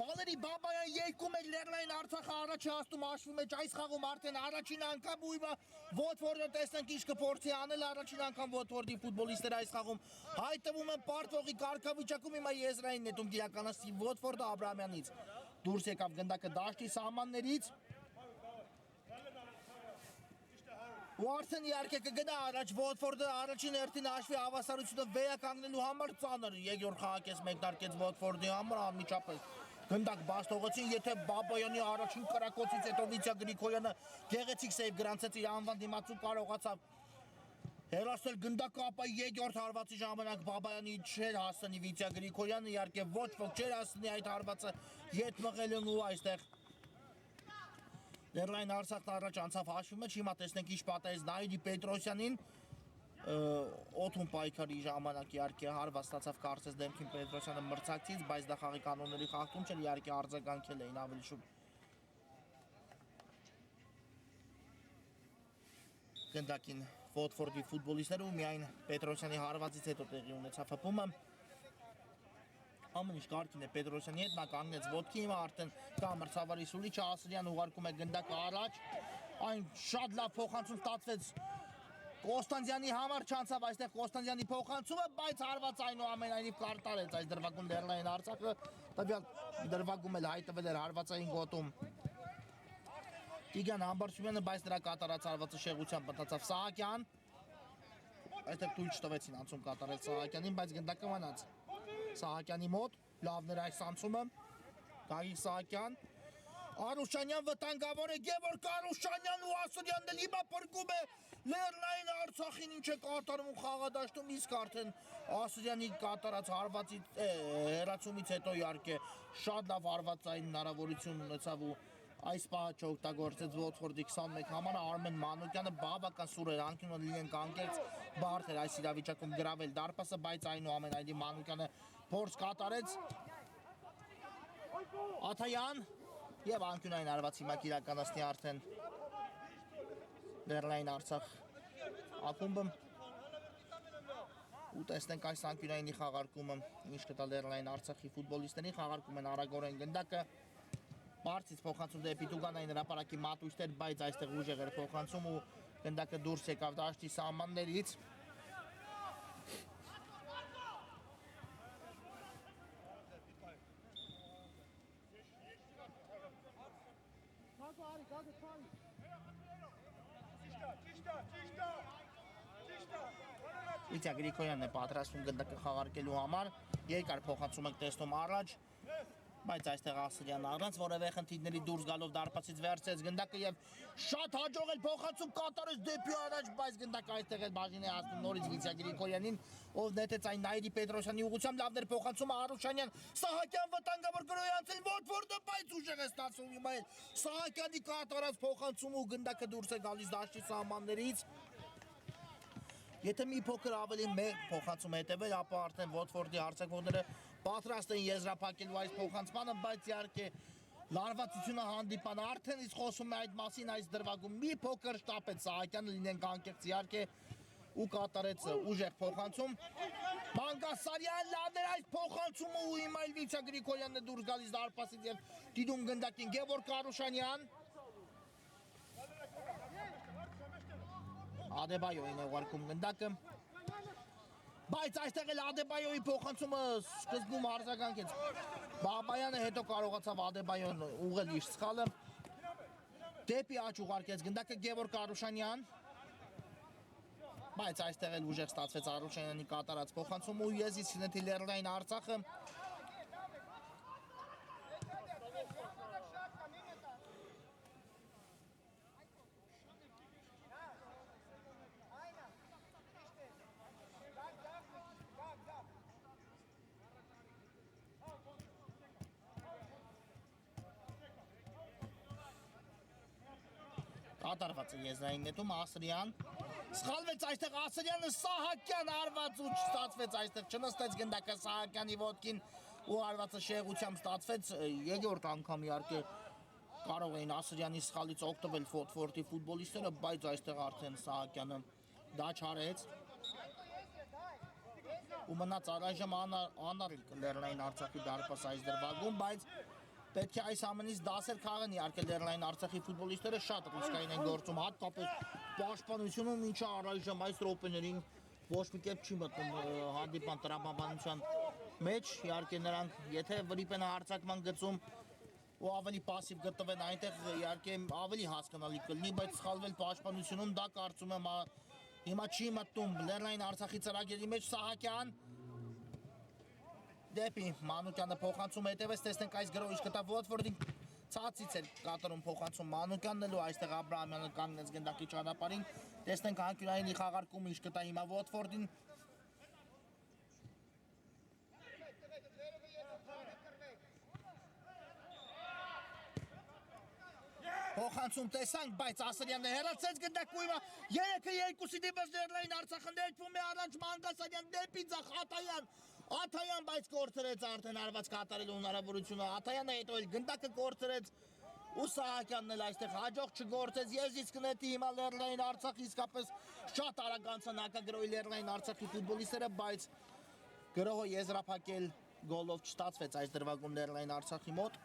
Վալերի Բաբայան 2-1 Լեռնային Արցախը առաջ է հասնում հաշվի մեջ, այս խաղում արդեն առաջին անգամ ու հիմա Ոթֆորդը տեսնենք ինչ կփորձի անել, առաջին անգամ Ոթֆորդի ֆուտբոլիստները այս խաղում հայտնվում են պարտվողի կարգավիճակում, հիմա եզրային նետում իրականացնի Ոթֆորդը Աբրահամյանից դուրս եկավ գնդակը դաշտի սահմաններից ու արդեն իհարկե կգնա առաջ Ոթֆորդը առաջին հերթին հաշվի հավասարությունը վերականգնելու համար ծանր երկրորդ խաղակես մեկնարկեց Ոթֆորդի համար անմիջապես գնդակ բաց թողեցին, եթե Բաբայանի առաջին կրակոցից հետո Վիթյա Գրիգորյանը գեղեցիկ սեյվ գրանցեց իր անվան դիմացու կարողացավ հեռացնել գնդակը, ապա երկրորդ հարվածի ժամանակ Բաբայանի չէր հասնի Վիթյա Գրիգորյանը, իհարկե ոչ ոք չէր հասնի այդ հարվածը ետ մղելուն ու այստեղ Լեռնային Արցախն առաջ անցավ հաշվի մեջ, հիմա տեսնենք ինչ պատահեց Նայիրի Պետրոսյանին օդում պայքարի ժամանակ իհարկե հարված ստացավ կարծես դեմքին Պետրոսյանը մրցակցից, բայց դա խաղի կանոնների խախտում չէր, իհարկե արձագանքել էին ավելի շուտ գնդակին Ոթֆորդի ֆուտբոլիստները ու միայն Պետրոսյանի հարվածից հետո տեղի ունեցավ հպումը ամեն ինչ կարգին է Պետրոսյանի հետ, նա կանգնեց ոտքի, հիմա արդեն կա մրցավարի Սուլիչը, Ասրյանը ուղարկում է գնդակը առաջ, այն շատ լավ փոխանցում ստացվեց Կոստանդյանի համար չանցավ այստեղ Կոստանդյանի փոխանցումը, բայց հարված այնուամենայնիվ կարտարեց այս դրվագում Լեռնային Արցախը, տվյալ դրվագում էլ հայտնվել էր հարվածային գոտում Տիգրան Համբարձումյանը, բայց նրա կատարած հարվածը շեղությամբ մտածավ Սահակյան, այստեղ թույլ չտվեցին անցում կատարել Սահակյանին, բայց գնդակը մնաց Սահակյանի մոտ, լավն էր այս անցումը, Գագիկ Սահակյան, Արուշանյան վտանգավոր է, Գևորգ Կարուշանյան ու Ասրյանն էլ հիմա փրկում է Լեռնային Արցախին ինչ է կատարում խաղադաշտում, իսկ արդեն Ասրյանի կատարած հարվածից հեռացումից հետո իհարկե շատ լավ հարվածային հնարավորություն ունեցավ ու այս պահը չօգտագործեց Ոթֆորդի 21 համարը Արմեն Մանուկյանը բավական սուր էր անկյունը լինեն կանգնեց բարդ էր այս իրավիճակում գրավել դարպասը, բայց այնուամենայնիվ Մանուկյանը փորձ կատարեց Աթայան եւ անկյունային հարված հիմա իրականացնի արդեն Լեռնային Արցախ ակումբը ու տեսնենք այս անկյունայինի խաղարկումը ինչ կտա Լեռնային Արցախի ֆուտբոլիստներին խաղարկում են արագորեն գնդակը Բարձից փոխանցում դեպի Տուգանային հրապարակի մատույցներ, բայց այստեղ ուժեղ էր փոխանցում ու գնդակը դուրս եկավ դաշտի սահմաններից Վիթյա Գրիգորյանն է պատրաստվում գնդակը խաղարկելու համար, երկար փոխանցում ենք տեսնում առաջ, բայց այստեղ Ասրյանը առանց որևէ խնդիրների դուրս գալով դարպասից վերցրեց գնդակը եւ շատ հաջող էլ փոխանցում կատարեց դեպի առաջ, բայց գնդակը այստեղ էլ բաժին է հասնում նորից Վիթյա Գրիգորյանին, ով նետեց այն Նայիրի Պետրոսյանի ուղղությամբ, լավն էր փոխանցումը Արուշանյան, Սահակյան վտանգավոր գրոհի անցել Ոթֆորդը, բայց ուժեղ է ստացվում հիմա էլ Սահակյանի կատարած փոխանցումը ու գնդակը դուրս է գալիս դաշտի սահմաններից Եթե մի փոքր ավելի մեկ փոխանցում հետևել, ապա արդեն Ոթֆորդի հարձակվողները պատրաստ են եզրափակելու այս փոխանցմանը, բայց իհարկե լարվածությունը հանդիպան արդեն իսկ խոսում է այդ մասին այս դրվագում մի փոքր շտապեց Սահակյանը լինենք անկեղծ իհարկե ու կատարեց ուժեղ փոխանցում Մանգասարյան լավն էր այս փոխանցումը ու հիմա էլ Վիթա Գրիգորյանն է դուրս գալիս դարպասից եւ դիդում գնդակին Գևորգ Կարուշանյան Ադեբայոյին է ուղարկում գնդակը Բայց այստեղ էլ Ադեբայոյի փոխանցումը սկզբում արձագանքեց Բաբայանը հետո կարողացավ Ադեբայոն ուղղել իր սխալը դեպի աջ ուղարկեց գնդակը Գևորգ Կարուշանյան Բայց այստեղ էլ ուժեղ ստացվեց Արուշանյանի կատարած փոխանցումը ու եզից նետի Լեռնային Արցախը Կատարված է եզրային նետում Ասրյան Սխալվեց այստեղ Ասրյանը Սահակյան արված ու չստացվեց այստեղ չնստեց գնդակը Սահակյանի ոտքին ու արվածը շեղությամբ ստացվեց երկրորդ անգամ իհարկե կարող էին Ասրյանի սխալից օգտվել Ֆոթվորտի ֆուտբոլիստները բայց այստեղ արդեն Սահակյանը դա չարեց ու մնաց առայժմ անառիկ Լեռնային Արցախի դարպաս այս դրվագում բայց Պետք է այս ամենից դասեր քաղեն իհարկե Լեռնային Արցախի ֆուտբոլիստները շատ ռիսկային են գործում հատկապես պաշտպանությունում ինչը առայժմ այս րոպեներին ոչ մի կերպ չի մտնում հանդիպան տրամաբանության մեջ իհարկե նրանք եթե վրիպ են հարձակման գծում ու ավելի պասիվ գտնվեն այնտեղ իհարկե ավելի հասկանալի կլինի բայց սխալվել պաշտպանությունում դա կարծում եմ հիմա չի մտնում Լեռնային Արցախի ծրագրերի մեջ Սահակյան Դեպի Մանուկյանը փոխանցում հետևեց տեսնենք այս գրոհի կտա Վոտֆորդին ցածից էր կատարում փոխանցում Մանուկյանն էլ ու այստեղ Աբրահամյանը կանգնեց գնդակի ճանապարհին տեսնենք անկյունային խաղարկումը ինչ կտա հիմա Վոտֆորդին Փոխանցում տեսանք, բայց Ասրյանը հեռացեց գնդակը հիմա 3-2-ի դեպս Լեռնային Արցախը ներվում է առաջ Մանգասարյան դեպի ձախ Աթայան բայց կորցրեց արդեն արված կատարելու հնարավորությունը Աթայանը հետո էլ գնդակը կորցրեց ու Սահակյանն էլ այստեղ հաջող չգործեց եզից կնետի հիմա Լեռնային Արցախի իսկապես շատ արագ անցան հակագրոհի Լեռնային Արցախի ֆուտբոլիստները բայց գրոհը եզրափակել գոլով չստացվեց այս դրվագում Լեռնային Արցախի մոտ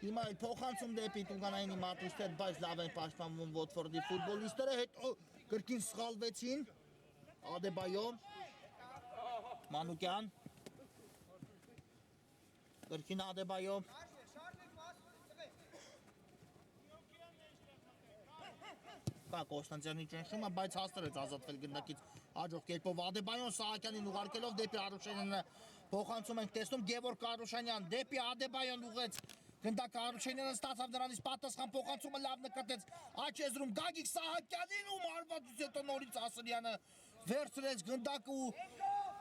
Հիմա էլ փոխանցում դեպի Տուգանայինի մատուցներ, բայց լավ են պաշտպանվում Վոտֆորդի ֆուտբոլիստները, հետո կրկին սխալվեցին Ադեբայո, Մանուկյան, կրկին Ադեբայո, կա Կոստանտյանի ճնշումը, բայց հաստրեց ազատվել գնդակից հաջող կերպով Ադեբայոն Սահակյանին ուղարկելով դեպի Արուշանյանը փոխանցում ենք տեսնում Գևորգ Կարուշանյան դեպի Ադեբայոն ուղղեց Գնդակը Արուշանյանը ստացավ նրանից պատասխան փոխանցումը լավ նկատեց աջ եզրում Գագիկ Սահակյանին ու մարվածից հետո նորից Ասրյանը վերցրեց գնդակը ու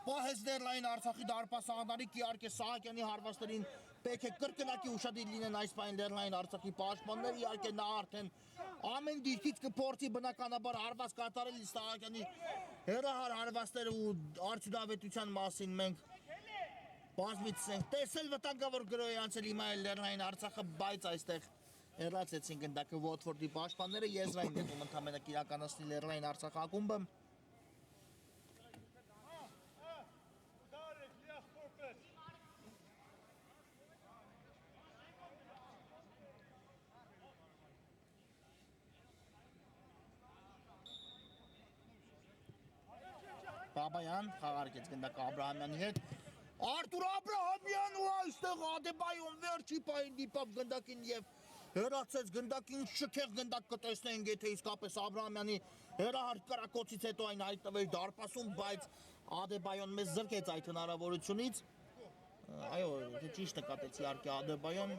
պահեց Լեռնային Արցախի դարպասը անարիք իհարկե Սահակյանի հարվածներին պետք է կրկնակի ուշադիր լինեն այս պայն Լեռնային Արցախի պաշտպանները իհարկե նա արդեն ամեն դիրքից կփորձի բնականաբար հարված կատարել Սահակյանի հեռահար հարվածները ու արդյունավետության մասին մենք բազմից ենք տեսել վտանգավոր գրոհի անցել հիմա էլ Լեռնային Արցախը բայց այստեղ հեռացեցին գնդակը Վոտֆորդի պաշտպանները եզրային նետում ընդամենը իրականացնի Լեռնային Արցախ ակումբը Բաբայան խաղարկեց գնդակը Աբրահամյանի հետ Արտուր Աբրահամյան ու այստեղ Ադեբայոն վերջի պահին դիպավ գնդակին եւ հեռացեց գնդակին շքեղ գնդակ կտեսնենք եթե իսկապես Աբրահամյանի հեռահար կրակոցից հետո այն հայտնվեր դարպասում բայց Ադեբայոն մեզ զրկեց այդ հնարավորությունից այո ճիշտ նկատեց իհարկե Ադեբայոն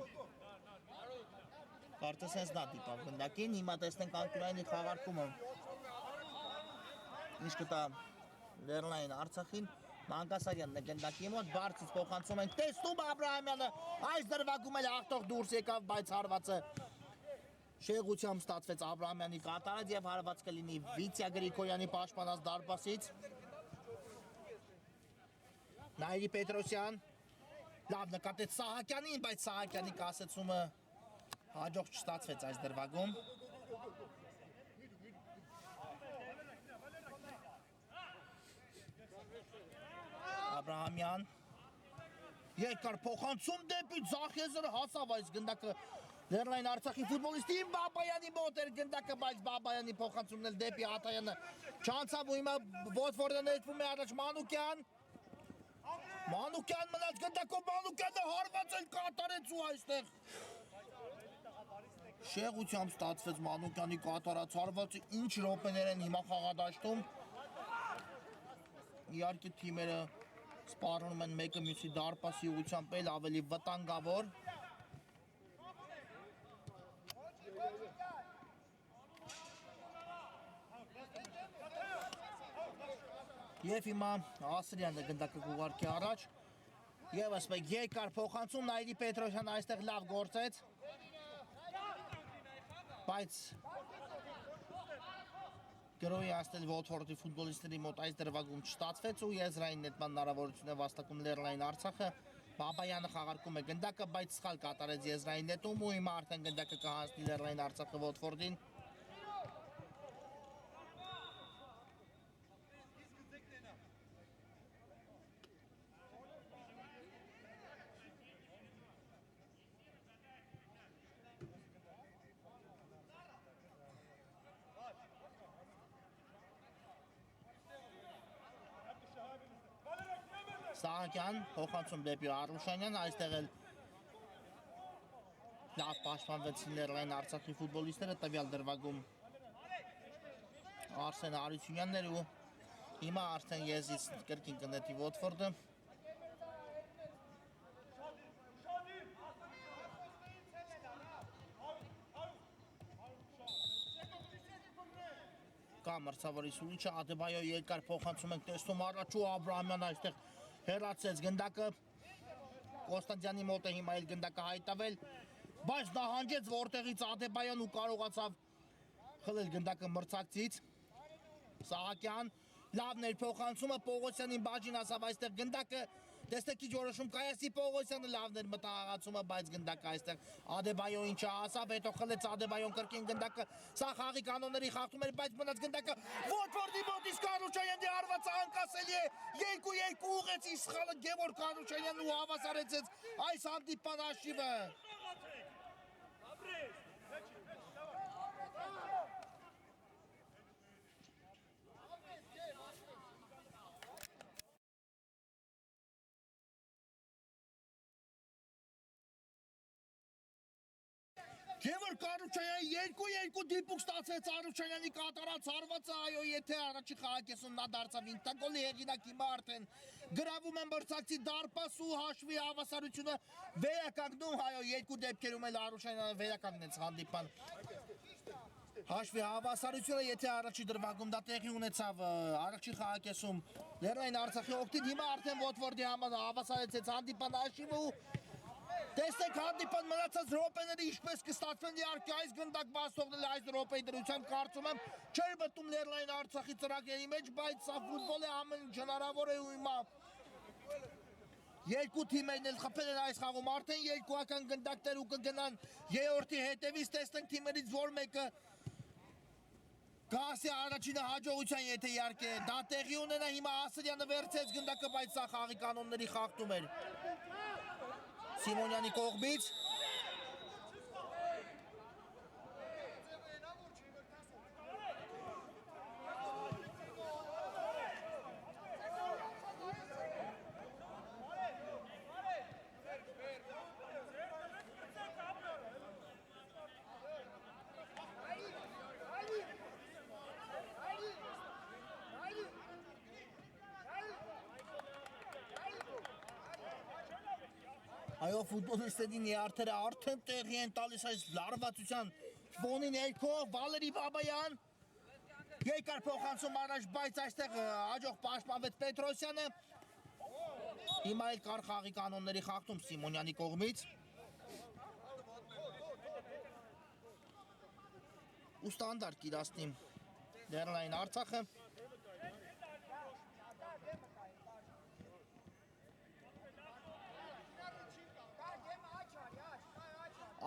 կարծես հենց նա դիպավ գնդակին հիմա տեսնենք անկյունայինի խաղարկումը ինչ կտա Լեռնային Արցախին Մանգասարյանն է գնդակի մոտ բարձից փոխանցում ենք տեսնում Աբրահամյանը այս դրվագում էլ հաղթող դուրս եկավ բայց հարվածը շեղությամբ ստացվեց Աբրահամյանի կատարած եւ հարված կլինի Վիթա Գրիգորյանի պաշտպանած դարպասից Նայիրի Պետրոսյան Լավ նկատեց Սահակյանին, բայց Սահակյանի կասեցումը հաջող չստացվեց այս դրվագում։ Աբրահամյան երկար փոխանցում դեպի ձախ եզրը հասավ այս գնդակը Լեռնային Արցախի ֆուտբոլիստին Բաբայանի մոտ էր գնդակը, բայց Բաբայանի փոխանցումն էլ դեպի Ատայանը չանցավ ու հիմա Ոթֆորդը ներվում է առաջ Մանուկյան մնաց գնդակով Մանուկյանը հարված էլ կատարեց ու այստեղ շեղությամբ ստացվեց Մանուկյանի կատարած հարվածը ինչ րոպեներ են հիմա խաղադաշտում իհարկե թիմերը սպառնում են մեկը մյուսի դարպասի ուղղությամբ էլ ավելի վտանգավոր Եվ հիմա Ասրյանը գնդակը կուղարկի առաջ Եվս մեկ երկար փոխանցում Նայիրի Պետրոսյանը այստեղ լավ գործեց Բայց գրոյի աստել Ոթֆորդի ֆուտբոլիստների մոտ այս դրվագում չստացվեց ու եզրային նետման հնարավորություն է վաստակում Լեռնային Արցախը Բաբայանը խաղարկում է գնդակը, բայց սխալ կատարեց եզրային նետում ու հիմա արդեն գնդակը կհանձնի Լեռնային Արցախը Ոթֆորդին Սահակյան փոխանցում դեպի Արուշանյան, այստեղ էլ լավ պաշտպանվեցին Լեռնային Արցախի ֆուտբոլիստները տվյալ դրվագում Արսեն Արությունյաններ ու հիմա արդեն եզից կրկին կնետի Ոթֆորդը Կա մրցավորի սուրիչը, Ադեբայո երկար փոխանցում ենք տեսնում առաջ ու Աբրահամյան այստեղ հեռացեց գնդակը Կոստանդյանի մոտ է հիմա էլ գնդակը հայտավել բայց նահանջեց որտեղից Ադեբայան ու կարողացավ խլել գնդակը մրցակցից Սահակյան լավ ներփոխանցումը Պողոսյանին բաժին ասավ այստեղ գնդակը տեսեք ինչ որոշում կայացի Պողոսյանը լավ ներմտահղացումը բայց գնդակը այստեղ Ադեբայոին չհասավ հետո խլեց Ադեբայոն կրկին գնդակը սա խաղի կանոնների խախտում էր բայց մնաց գնդակը Ոթֆորդի մոտ իսկ Արուշանյանի հարվածը անկասելի է 2-2 ուղեցի սխալը Գևորգ Արուշանյանն ու հավասարեցեց այս հանդիպան հաշիվը Գևորգ Արուշանյանը 2-2 դիպուկ ստացեց Արուշանյանի կատարած հարվածը, այո, եթե առաջի խաղակեսում նա դարձավ ինքնագոլի հեղինակ, հիմա արդեն գրավում են մրցակցի դարպաս ու հաշվի հավասարությունը վերականգնում, այո, երկու դեպքերում էլ Արուշանյանը վերականգնեց հանդիպան հաշվի հավասարությունը, եթե առաջի դրվագում դա տեղի ունեցավ առաջի խաղակեսում Լեռնային Արցախի օգտին, հիմա արդեն Ոթֆորդի համար հավասարեցեց հանդիպան հաշիվը ու Տեսեք հանդիպան մնացած րոպեները ինչպես կստացվեն իհարկե այս գնդակ բաց թողնել այս րոպեի դրությամբ կարծում եմ չէր մտնում Լեռնային Արցախի ծրագրերի մեջ, բայց սա ֆուտբոլ է ամեն ինչ հնարավոր է ու հիմա երկու թիմերն էլ խփել են այս խաղում արդեն երկուական գնդակներ ու կգնան երրորդի հետևից տեսնենք թիմերից որ մեկը կհասի առաջինը հաջողության եթե իհարկե դա տեղի ունենա հիմա Ասրյանը վերցեց գնդակը բայց սա խաղի կանոնների խախտում էր Սիմոնյանի կողմից Այո, ֆուտբոլիստների նյարդերը արդեն տեղի են տալիս այս լարվածության ֆոնի ներքո Վալերի Բաբայան երկար փոխանցում առաջ, բայց այստեղ հաջող պաշտպանվեց Պետրոսյանը հիմա էլ կար խաղի կանոնների խախտում Սիմոնյանի կողմից ու ստանդարտ կիրացնի Լեռնային Արցախը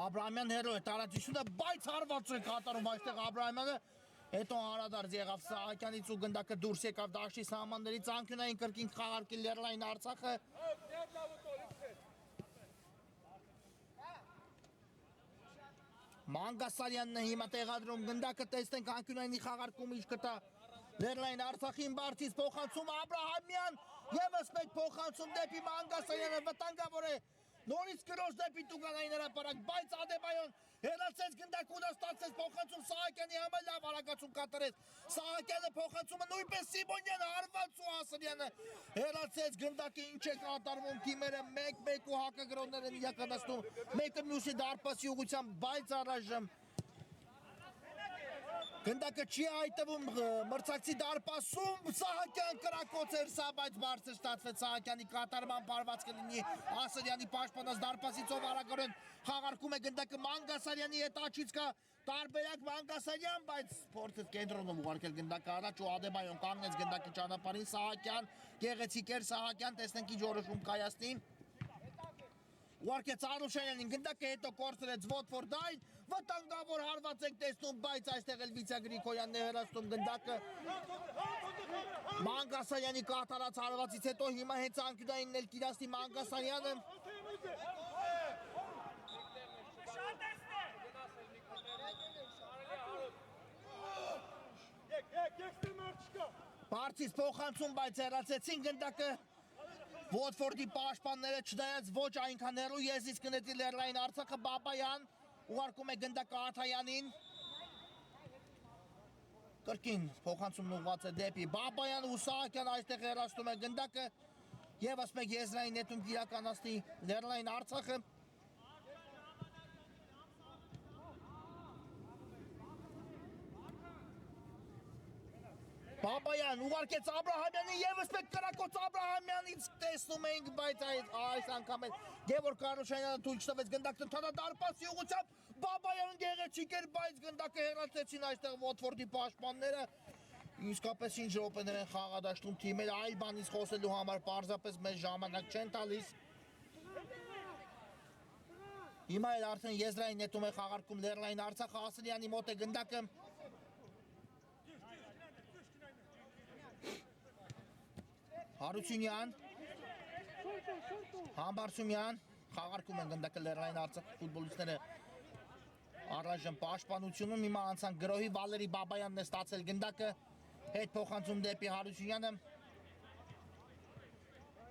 Աբրահամյան հերո է տարածությունը, բայց հարված է կատարում այստեղ Աբրահամյանը, հետո անդրադարձ եղավ Սահակյանից ու գնդակը դուրս եկավ դաշտի սահմաններից, անկյունային կրկին խաղարկի Լեռնային Արցախը։ Մանգասարյանն է հիմա տեղադրում գնդակը, տեսնենք անկյունայինի խաղարկումը ինչ կտա Լեռնային Արցախին, բարձից փոխանցում Աբրահամյան, ևս մեկ փոխանցում դեպի Մանգասարյանը, վտանգավոր է նորից կրոս դեպի Տուգանային հրապարակ, բայց Ադեբայան հեռացեց գնդակը ու ստացեց փոխանցում Սահակյանի համար, լավ արագացում կատարեց Սահակյանը, փոխանցումը նույնպես Սիմոնյանը, հարված ու Ասրյանը հեռացեց գնդակը, ինչ է կատարվում, թիմերը 1-1 ու հակագրողները իրականացնում մեկը մյուսի դարպասի ուղղությամբ, բայց առայժմ գնդակը չի հայտնվում մրցակցի դարպասում, Սահակյան կրակոց էր սա, բայց բարձր ստացվեց Սահակյանի կատարման, բարված կլինի Ասրյանի պաշտպանած դարպասից, ով արագորեն խաղարկում է գնդակը Մանգասարյանի հետ, աչից կա տարբերակ Մանգասարյան, բայց սպորտը կենտրոնում ուղարկել գնդակը առաջ ու Ադեբայան կանգնեց գնդակի ճանապարհին, Սահակյան, գեղեցիկ էր Սահակյան, տեսնենք ինչ որոշում կայացնի։ Ուղարկեց Արուշյանին գնդակը, հետո կորցրեց Ոթֆորդային, վտանգավոր հարված ենք տեսնում, բայց այստեղ էլ Վիցա Գրիգորյանն է հեռացնում գնդակը Մանգասարյանի կատարած հարվածից հետո, հիմա հենց անկյունայինն էլ կիրասնի Մանգասարյանը։ Բարձից փոխանցում, բայց հեռացեցին գնդակը Ոթֆորդի պաշտպանները, չնայած ոչ այնքան հեռու, եզից կնետի Լեռնային Արցախը, Բաբայան ուղարկում է գնդակը Աթայանին, կրկին փոխանցումն ուղղված է դեպի Բաբայան ու Սահակյան այստեղ հեռացնում է գնդակը, ևս մեկ եզրային նետում իրականացնի Լեռնային Արցախը։ Բաբայան ուղարկեց Աբրահամյանին, ևս մեկ կրակոց Աբրահամյանից տեսնում էինք, բայց այս անգամ էլ Գևորգ Կարուշյանը թույլ չտվեց գնդակն ընդհանա դարպասի ուղղությամբ, Բաբայանն գեղեցիկ էր, բայց գնդակը հեռացեցին այստեղ Ոթֆորդի պաշտպանները, իսկապես ինչ րոպեներ են խաղադաշտում թիմերը, այլ բանից խոսելու համար պարզապես մեզ ժամանակ չեն տալիս։ Հիմա էլ արդեն եզրային նետում է խաղարկում Լեռնային Արցախը, Ասրյանի մոտ է գնդակը։ Հարությունյան, Համբարձումյան, խաղարկում են գնդակը Լեռնային Արցախ ֆուտբոլիստները առայժմ պաշտպանությունում, հիմա անցան գրոհի, Վալերի Բաբայանն է ստացել գնդակը, հետ փոխանցում դեպի Հարությունյանը,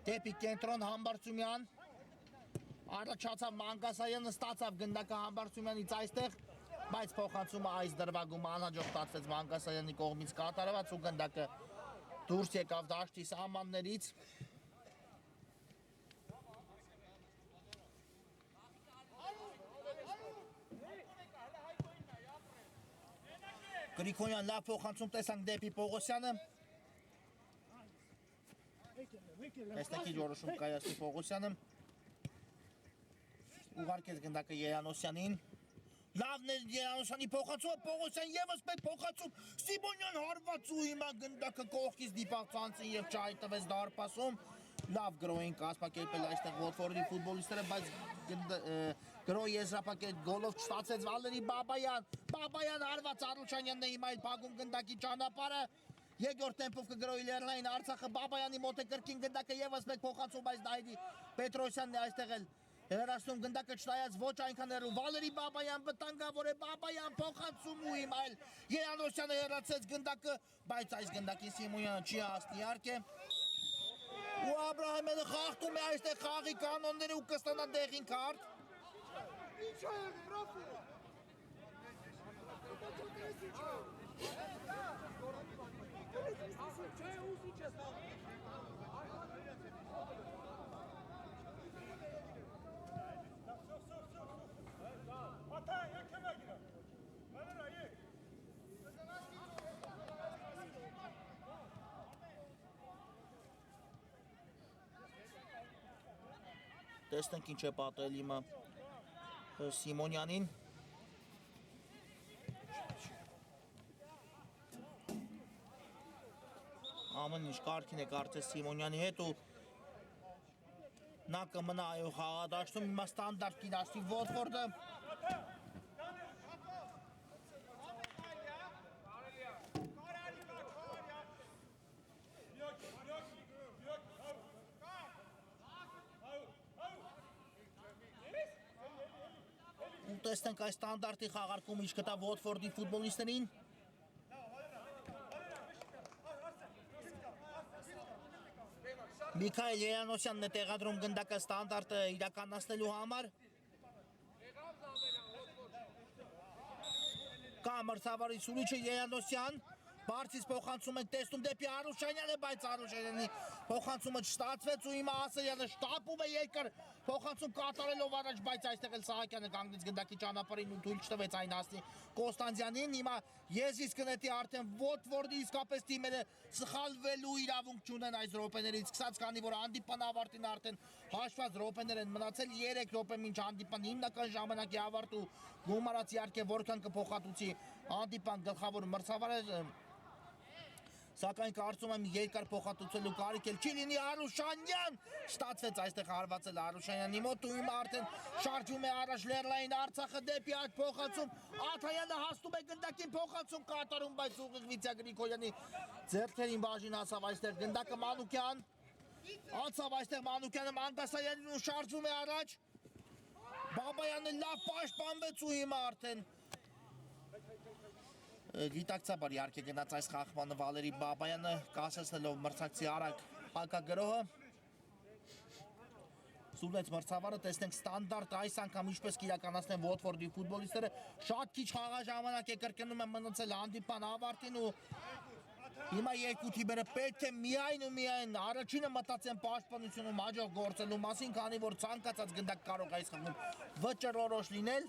դեպի կենտրոն Համբարձումյան, առաջացավ Մանգասարյանը, ստացավ գնդակը Համբարձումյանից այստեղ, բայց փոխանցումը այս դրվագում անհաջող ստացվեց Մանգասարյանի կողմից կատարված ու գնդակը դուրս եկավ դաշտի սահմաններից։ Գրիգորյան լավ փոխանցում տեսանք դեպի Պողոսյանը։ Տեսնենք ինչ որոշում կայացնի Պողոսյանը։ Ուղարկեց գնդակը Երանոսյանին։ Լավն է Երանոսյանի փոխանցումը, Պողոսյան ևս մեկ փոխանցում, Սիմոնյան հարված ու հիմա գնդակը կողքից դիպավ ցանցին եւ չհայտնվեց դարպասում։ Լավ գրոհ են կազմակերպել այստեղ Ոթֆորդի ֆուտբոլիստները, բայց գրոհ եզրափակել գոլով չստացեց Վալերի Բաբայան։ Բաբայան հարված Արուշյանյանն է հիմա փակում գնդակի ճանապարհը։ Երկրորդ տեմպով կգրոհի Լեռնային Արցախը, Բաբայանի մոտ է կրկին գնդակը ևս մեկ փոխանցում, բայց Դավիթ Պետրոսյանն է այստեղ էլ հեռացնում գնդակը չնայած ոչ այնքան հեռու, Վալերի Բաբայան վտանգավոր է, Բաբայան փոխանցում ու հիմա էլ Երանոսյանը հեռացեց գնդակը, բայց այս գնդակին Սիմոնյանը չի հասնի իհարկե։ Ու Աբրահամյանը խախտում է այստեղ խաղի կանոնները ու կստանա դեղին քարտ։ Ինչ է Ռաֆը։ Տեսնենք ինչ է պատել հիմա Սիմոնյանին։ Ամեն ինչ կարգին է կարծես Սիմոնյանի հետ ու նա կմնա այո խաղադաշտում, հիմա ստանդարտ կիրասնի Ոթֆորդը, տեսնենք այս ստանդարտի խաղարկում ինչ կտա Watford-ի ֆուտբոլիստերին։ Միքայել Երանոսյանն է տեղադրում գնդակը ստանդարտը իրականացնելու համար։ Կա մրցավարի սուրիչը Երանոսյան, բարձից փոխանցում ենք տեսնում դեպի Արուշանյանը, բայց Արուշանյանի փոխանցումը չստացվեց ու հիմա Ասրյանը շտապում է երկար փոխանցում կատարելով առաջ, բայց այստեղ էլ Սահակյանը կանգնեց գնդակի ճանապարհին ու թույլ չտվեց այն հասնի Կոստանդյանին։ Հիմա եզիս կնետի արդեն Watford-ի իսկապես թիմերը սխալվելու իրավունք չունեն այս րոպեներից սկսած, քանի որ հանդիպան ավարտին արդեն հաշված րոպեներ են մնացել, 3 րոպե մինչ հանդիպան հիմնական ժամանակի ավարտ ու գումարած իհարկե որքան կփոխհատուցի հանդիպան գլխավոր մրցավարը, սակայն կարծում եմ երկար փոխհատուցելու կարիք էլ չի լինի։ Արուշանյան ստացվեց այստեղ հարվածել Արուշանյանի մոտ ու հիմա արդեն շարժում է առաջ Լեռնային Արցախը դեպի այդ փոխանցում, Աթայանը հասնում է գնդակին փոխանցում կատարում, բայց ուղիղ Վիթյա Գրիգորյանի ձեռքերին բաժին հասավ այստեղ գնդակը Մանուկյան, անցավ այստեղ Մանուկյանը Մանգասարյանին ու շարժում է առաջ, Բաբայանը լավ պաշտպանվեց ու հիմա արդեն գիտակցաբար իհարկե գնաց այս խաղմանը Վալերի Բաբայանը կասեցնելով մրցակցի արագ հակագրոհը, սուլեց մրցավարը, տեսնենք ստանդարտ այս անգամ ինչպես կիրականացնեն Watford-ի ֆուտբոլիստները, շատ քիչ խաղաժամանակ է կրկնում եմ մնացել հանդիպան ավարտին ու հիմա երկու թիմերը պետք է միայն ու միայն առաջինը մտածեն պաշտպանությունում հաջող գործելու մասին, քանի որ ցանկացած գնդակ կարող է այս խաղում վճռորոշ լինել։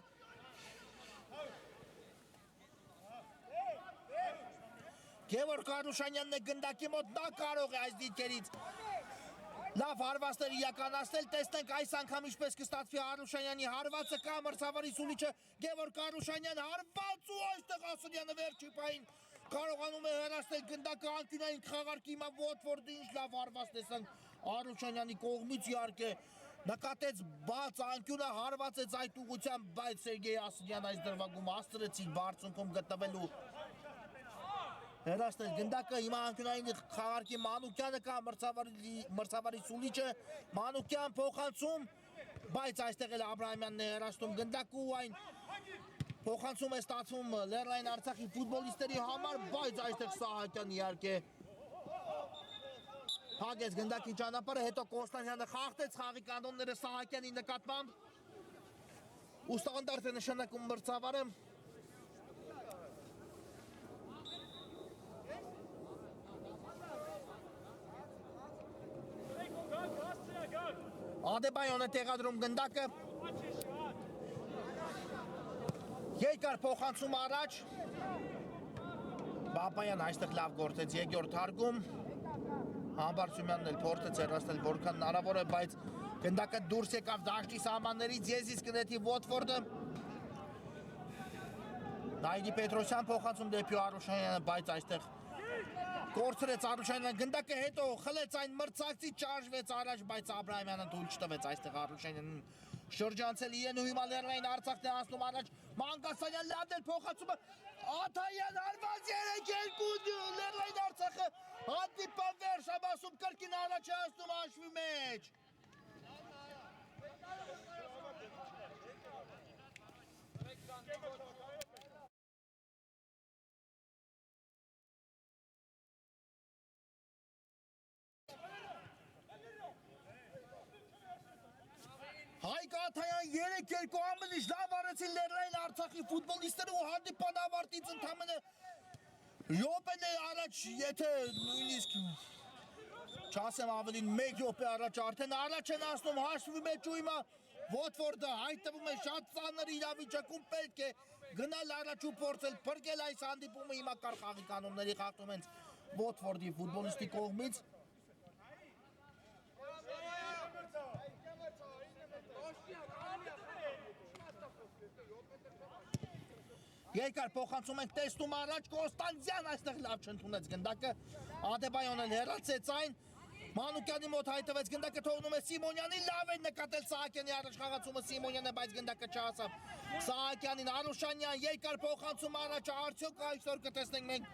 Գևորգ Արուշանյանն է գնդակի մոտ, նա կարող է այս դիրքերից լավ հարվածներ իրականացնել, տեսնենք այս անգամ ինչպես կստացվի Արուշանյանի հարվածը, կա մրցավարի սուլիչը Գևորգ Արուշանյան, հարված ու այստեղ Ասրյանը վերջի պահին կարողանում է հեռացնել գնդակը անկյունային խաղարկի, հիմա Watford-ը ինչ լավ հարված տեսանք Արուշանյանի կողմից իհարկե նկատեց բաց անկյունը, հարվածեց այդ ուղղությամբ, բայց Սերգեյ Ասրյան այս դրվագում հասցրեց իր բարձունքում գտնվելու հեռացնել գնդակը, հիմա անկյունային խաղարկի Մանուկյանը կա մրցավարի սուլիչը, Մանուկյան փոխանցում, բայց այստեղ էլ Աբրահամյանն է հեռացնում գնդակը ու այն փոխանցում է ստացվում Լեռնային Արցախի ֆուտբոլիստերի համար, բայց այստեղ Սահակյան իհարկե հագեց գնդակի ճանապարհը, հետո Կոստանդյանը խախտեց խաղի կանոնները Սահակյանի նկատմամբ ու ստանդարտ է նշանակում մրցավարը։ Ադեբայոն է տեղադրում գնդակը, երկար փոխանցում առաջ, Բաբայան այստեղ լավ գործեց երկրորդ հարգում, Համբարձումյանն էլ փորձեց հեռացնել որքան հնարավոր է, բայց գնդակը դուրս եկավ դաշտի սահմաններից, եզիս կնետի Watford-ը, Նայիրի Պետրոսյան փոխանցում դեպի Արուշանյանը, բայց այստեղ կորցրեց Արուշանյանը գնդակը, հետո խլեց այն մրցակցի, ճարժվեց առաջ, բայց Աբրահամյանը թույլ չտվեց այստեղ Արուշանյանին շրջանցել իրեն ու հիմա Լեռնային Արցախն է հասնում առաջ, Մանգասարյան լավն էլ փոխանցումը, Աթայան հարված 3-2 Լեռնային Արցախը հանդիպան վերջաբասում կրկին առաջ է հասնում հաշվի մեջ։ Հայկ Աթայան 3-2 ամենից լավ արեցին Լեռնային Արցախի ֆուտբոլիստները ու հանդիպան ավարտից ընդամենը րոպե առաջ, եթե նույնիսկ չասեմ ավելին 1 րոպե առաջ արդեն առաջ են հասնում հաշվի մեջ ու հիմա Watford-ը հայտնվում է շատ ծանր իրավիճակում, պետք է գնալ առաջ ու փորձել փրկել այս հանդիպումը, հիմա կար խաղի կանոնների խախտում հենց Watford-ի ֆուտբոլիստի կողմից։ Երկար փոխանցում ենք տեսնում առաջ, Կոստանդյան այստեղ լավ չընդունեց գնդակը, Ադեբայոն էլ հեռացեց այն, Մանուկյանի մոտ հայտնվեց գնդակը, թողնում է Սիմոնյանին, լավ է նկատել Սահակյանի առաջխաղացումը Սիմոնյանը, բայց գնդակը չհասավ Սահակյանին, Արուշանյան երկար փոխանցում առաջ, արդյոք այսօր կտեսնենք մենք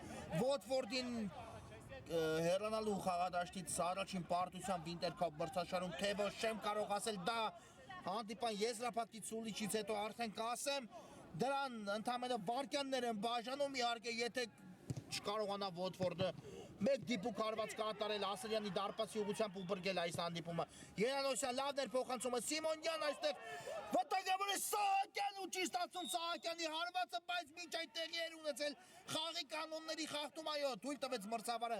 Watford-ին հեռանալու խաղադաշտից առաջին պարտությամբ Ինտերքոպ մրցաշարում, թե ոչ չեմ կարող ասել, դա հանդիպան եզրափակտի ցուլիչից հետո արդեն կասեմ դրան ընդամենը վարկյաններ են բաժանում իհարկե եթե չկարողանա Ոթֆորդը մեկ դիպուկ հարված կատարել Ասրյանի դարպասի ուղղությամբ ու բրգել այս հանդիպումը Երանոսյան լավներ փոխանցումը Սիմոնյան այստեղ վտանգավոր է Սահակյան ու չի ստացում Սահակյանի հարվածը բայց մինչ այդ տեղի էր ունեցել խաղի կանոնների խախտում այո թույլ տվեց մրցավարը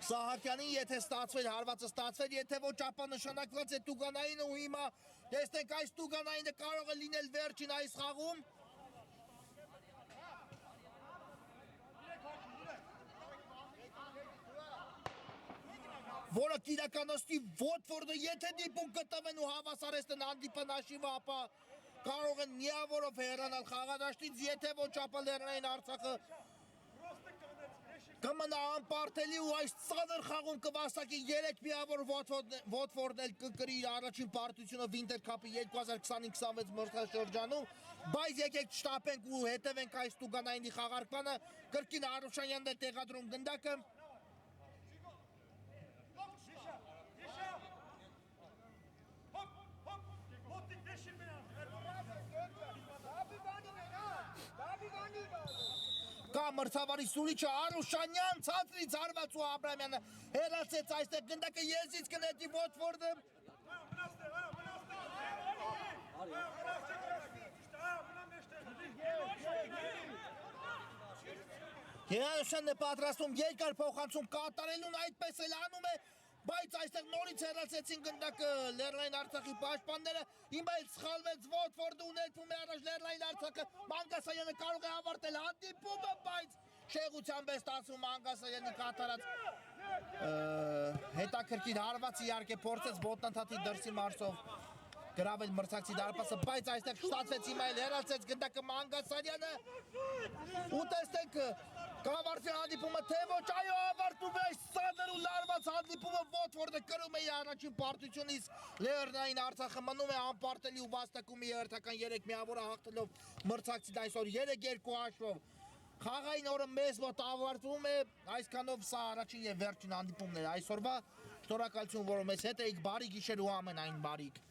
Սահակյանին եթե ստացվեր հարվածը ստացվեր եթե ոչ ապա նշանակված է Տուգանայինը ու հիմա տեսնենք այս Տուգանայինը կարող է լինել վերջին այս խաղում որը կիրականացնի Ոթֆորդը եթե դիպում գտնվեն ու հավասարեցնեն հանդիպան հաշիվը ապա կարող են միավորով հեռանալ խաղադաշտից եթե ոչ ապա Լեռնային Արցախը կմնա անպարտելի ու այս ծանր խաղում կվաստակի 3 միավոր Ոթֆորդն էլ կկրի իր առաջին պարտությունը Winter Cup-ի 2025-26 մրցաշրջանում բայց եկեք չշտապենք ու հետևենք այս Տուգանայինի խաղարկմանը կրկին Արուշանյանն է տեղադրում գնդակը Կա մրցավարի սուլիչը Արուշանյան ցածրից հարված ու Աբրամյանը հեռացեց այստեղ գնդակը եզից կնետի Ոթֆորդը Երանոսյանն է պատրաստում երկար փոխանցում կատարելուն այդպես էլ անում է բայց այստեղ նորից հեռացեցին գնդակը Լեռնային Արցախի պաշտպանները հիմա էլ սխալվեց Ոթֆորդը ու ներվում է առաջ Լեռնային Արցախը Մանգասարյանը կարող է ավարտել հանդիպումը բայց շեղությամբ է ստացվում Մանգասարյանի կատարած հետաքրքիր հարված իհարկե փորձեց ոտնաթաթի դրսի մարսով գրավել մրցակցի դարպասը բայց այստեղ ստացվեց հիմա էլ հեռացեց գնդակը Մանգասարյանը ու տեսնենք կավարտի հանդիպումը թե ոչ այո ավարտում է այս ծանր ու լարված հանդիպումը Ոթֆորդը կրում է իր առաջին պարտությունից Լեռնային Արցախը մնում է անպարտելի ու վաստակում իր հերթական 3 միավորը հաղթելով մրցակցին այսօր 3-2 հաշվով Խաղային օրը մեզ մոտ ավարտվում է այսքանով սա առաջին եւ վերջին հանդիպումն է այսօրվա շնորհակալություն որ մեզ հետ եք բարի գիշեր ու ամենայն բարիք